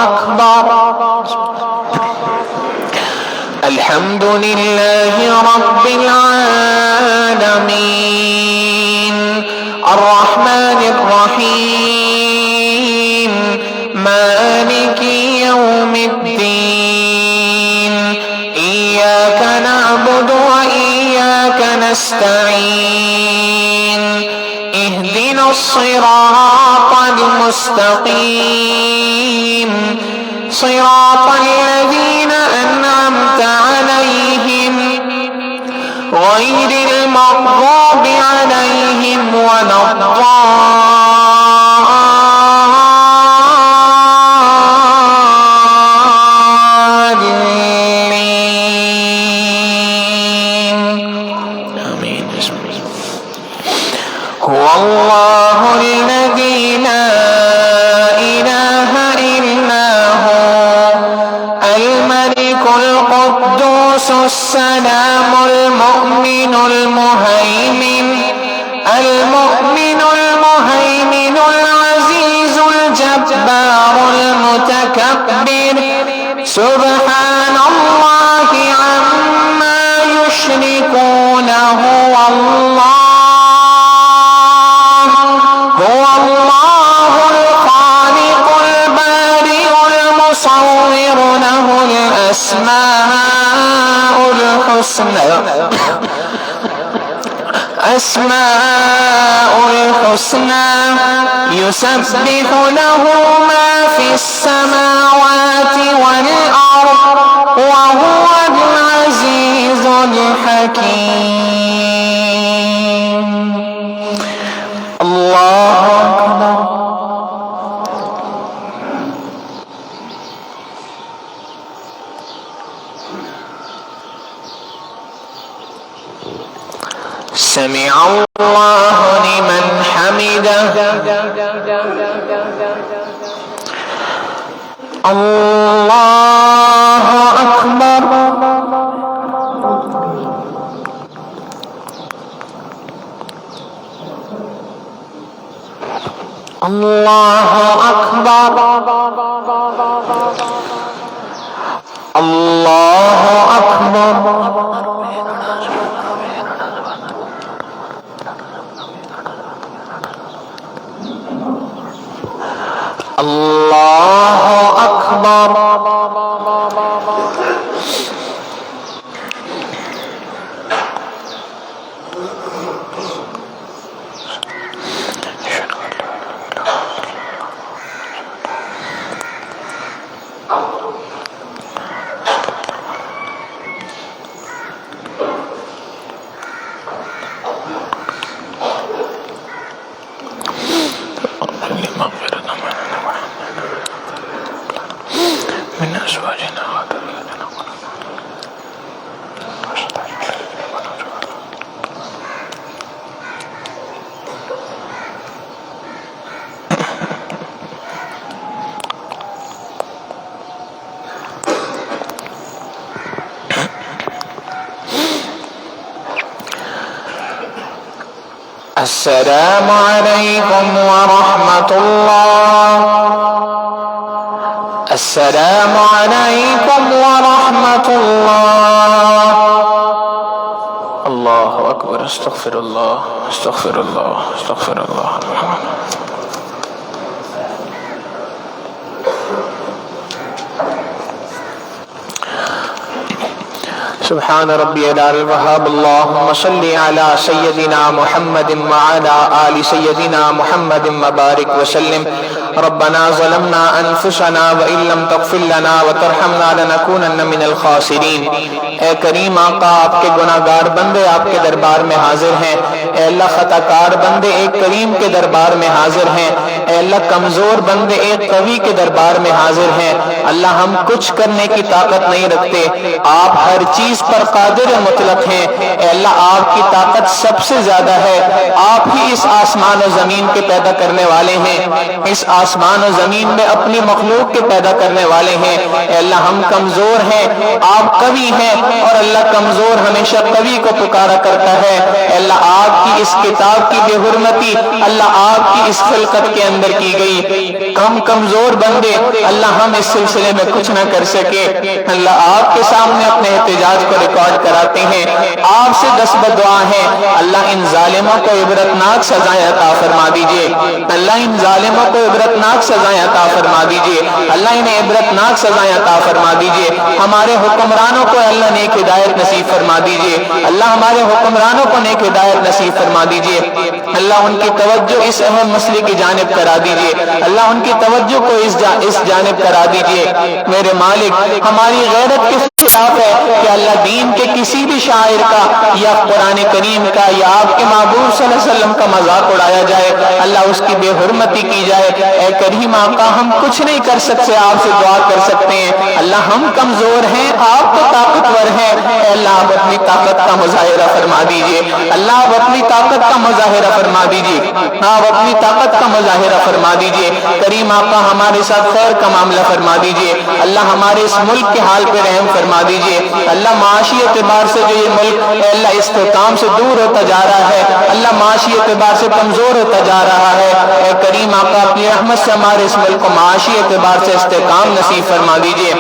أكبر. الحمد لله رب العالمين الرحمن الرحيم مالك يوم الدين. إياك نعبد وإياك نستعين. اهدنا الصراط المستقيم صراط الذين أنعمت عليهم غير المغضوب عليهم ولا الضالين. آمين. هو الله الذي لا إله إلا هو الملك القدوس السلام المؤمن المهيمن العزيز الجبار المتكبر. سبحان الله عما يشركون. هو الله الخالق البارئ المصور له الأسماء الحسنى الأسماء الحسنى يسبح له ما في السماوات والأرض وهو العزيز الحكيم. الله أكبر. سمع الله لمن حمده. الله أكبر. الله أكبر. الله أكبر. الله أكبر. من أزواجنا وذرياتنا السلام عليكم ورحمة الله. السلام عليكم ورحمة الله. الله أكبر. استغفر الله استغفر الله استغفر الله. سبحان ربي الأعلى الوهاب. اللهم صل على سيدنا محمد وعلى آل سيدنا محمد وبارك وسلم. ربنا ظلمنا أنفسنا وإن لم تغفر لنا وترحمنا لنكونن من الخاسرين. اے کریم آقا، آپ کے گناہ گار بندے آپ کے دربار میں حاضر ہیں. اے اللہ، خطا کار بندے ایک کریم کے دربار میں حاضر ہیں. اے اللہ، کمزور بندے ایک قوی کے دربار میں حاضر ہیں. اللہ، ہم کچھ کرنے کی طاقت نہیں رکھتے. آپ ہر چیز پر قادر مطلق ہیں. اے اللہ، آپ کی طاقت سب سے زیادہ ہے. آپ ہی اس آسمان و زمین کے پیدا کرنے والے ہیں. اس آسمان و زمین میں اپنی مخلوق کے پیدا کرنے والے ہیں. اے اللہ، ہم کمزور ہیں، آپ قوی ہیں، اور اللہ کمزور ہمیشہ قوی کو پکارا کرتا ہے. اے اللہ، آپ کی اس کتاب کی بے حرمتی اللہ آپ کی اس خلقت کے اندر کی گئی. ہم کمزور بندے اللہ، ہم اس سلسلے میں کچھ نہ کر سکے. اللہ، آپ کے سامنے اپنے احتجاج کو ریکارڈ کراتے ہیں. آپ سے 10 بدعا ہیں. اللہ، ان ظالموں کو عبرتناک سزائیں عطا فرما دیجئے. اللہ، ان ظالموں کو عبرتناک سزائیں عطا فرما دیجئے. اللہ، انہیں عبرتناک سزائیں عطا فرما دیجئے. ہمارے حکمرانوں کو اللہ نیک ہدایت نصیب فرما دیجئے. اللہ، ہمارے حکمرانوں کو نیک ہدایت نصیب فرما دیجئے. اللہ، ان کی توجہ اس اہم مسئلے کی جانب کرا دیجئے. اللہ، ان کی توجہ کو اس جانب کرا دیجئے. میرے مالک، ہماری غیرت کے خلاف ہے کہ اللہ دین کے کسی بھی شاعر کا یا قرآن کریم کا یا آپ کے محبوب صلی اللہ علیہ وسلم کا مذاق اڑایا جائے. اللہ، اس کی بے حرمتی کی جائے. اے کریم آقا، ہم کچھ نہیں کر سکتے، آپ سے دعا کر سکتے ہیں. اللہ، ہم کمزور ہیں، آپ تو طاقتور ہیں. اے اللہ، آپ اپنی طاقت کا مظاہرہ فرما دیجئے. اللہ، آپ اپنی طاقت کا مظاہرہ فرما دیجئے. آپ اپنی طاقت کا مظاہرہ فرما دیجئے. کریم آقا، ہمارے ساتھ خیر کا معاملہ فرما دیجئے. اللہ، ہمارے اس ملک کے حال پہ رحم فرما دیجئے. اللہ، معاشی اعتبار سے جو یہ ملک اے اللہ استحکام سے دور ہوتا جا رہا ہے، اللہ معاشی اعتبار سے کمزور ہوتا جا رہا ہے. اے کریم آقا، اپنی رحمت سے ہمارے اس ملک کو معاشی اعتبار سے استحکام نصیب فرما دیجئے.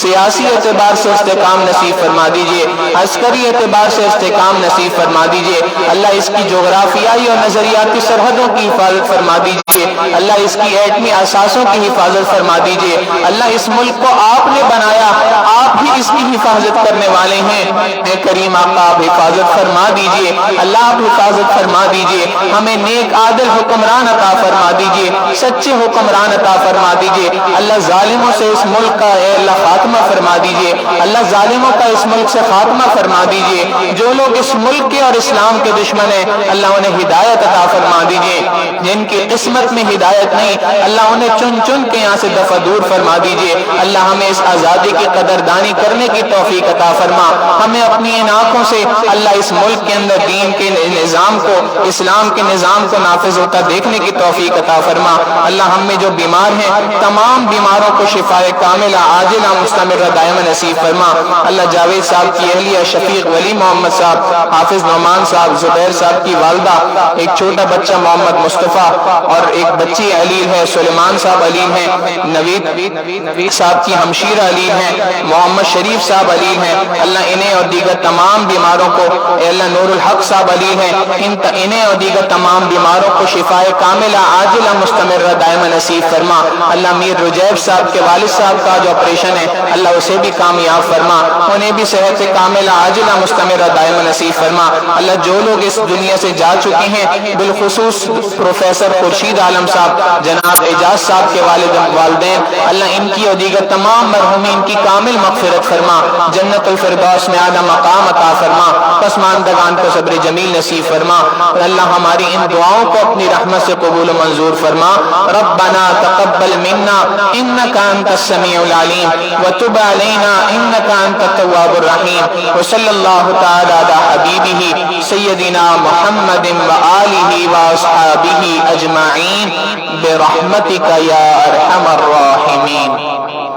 سیاسی اعتبار سے استحکام نصیب فرما دیجئے، عسکری اعتبار سے استحکام نصیب فرما دیجئے، اللہ اس کی جغرافیائی اور نظریاتی سرحدوں کی حفاظت فرما دیجئے، اللہ اس کی ایٹمی اثاثوں کی حفاظت فرما دیجئے، اللہ اس ملک کو آپ نے بنایا، آپ ہی اس کی حفاظت کرنے والے ہیں، اے کریم آقا آپ حفاظت فرما دیجئے، اللہ آپ حفاظت فرما دیجئے، ہمیں نیک عادل حکمران عطا فرما دیجئے، سچے حکمران عطا فرما دیجئے، اللہ ظالموں سے اس ملک کا اے اللہ خاتمہ فرما دیجئے، اللہ ظالموں کا اس ملک سے خاتمہ فرما دیجئے، جو لوگ اس ملک کے اور اسلام کے دشمن ہیں اللہ انہیں ہدایت عطا فرما دیجئے، جن کی قسمت میں ہدایت نہیں اللہ انہیں چن چن کے یہاں سے دفع دور فرما دیجئے، اللہ ہمیں اس آزادی کی قدردانی کرنے کی توفیق عطا فرما، ہمیں اپنی ان آنکھوں سے اللہ اس ملک کے اندر دین کے نظام کو، اسلام کے نظام کو نافذ ہوتا دیکھنے کی توفیق عطا فرما، اللہ ہم میں جو بیمار ہیں تمام بیماروں کو شفاء کاملہ عاجلہ مستمرہ دائمہ نصیب فرما، اللہ جاوید صاحب کی اہلیہ شفیق ولی محمد صاحب، حافظ نعمان صاحب، زبیر صاحب کی والدہ، ایک چھوٹا بچہ محمد مصطفیٰ اور ایک بچی علیل ہے، سلیمان صاحب علیل ہیں، نوید صاحب کی ہمشیرہ علیل ہیں، محمد شریف صاحب علیل ہیں، اللہ انہیں اور دیگر تمام بیماروں کو اے اللہ نور الحق صاحب علیل ہیں، انہیں اور دیگر تمام بیماروں کو شفاء کاملہ عاجلہ مستمرہ دائمہ نصیب فرما، اللہ میر رجیب صاحب کے والد صاحب کا جو آپریشن ہے اللہ اسے بھی کامیاب فرما، انہیں بھی صحت کاملہ عاجلہ مستمرہ دائمہ نصیب فرما، اللہ جو لوگ اس دنیا سے جا چکے ہیں بالخصوص پروفیسر خورشید عالم صاحب، جناب اعجاز صاحب کے والدین، اللہ ان کی اور دیگر تمام مرحومین کی کامل مغفرت فرما، جنت الفردوس میں اعلیٰ مقام عطا فرما، پسماندگان کو صبر جمیل نصیب فرما، اللہ ہماری ان دعاؤں کو اپنی رحمت سے قبول و منظور فرما، ربنا تقبل منا انك انت السميع العليم وتب علينا انك انت التواب الرحيم وصلى الله تعالى على حبيبه سيدنا محمد وآله واصحابه اجمعين برحمتك يا ارحم الراحمين.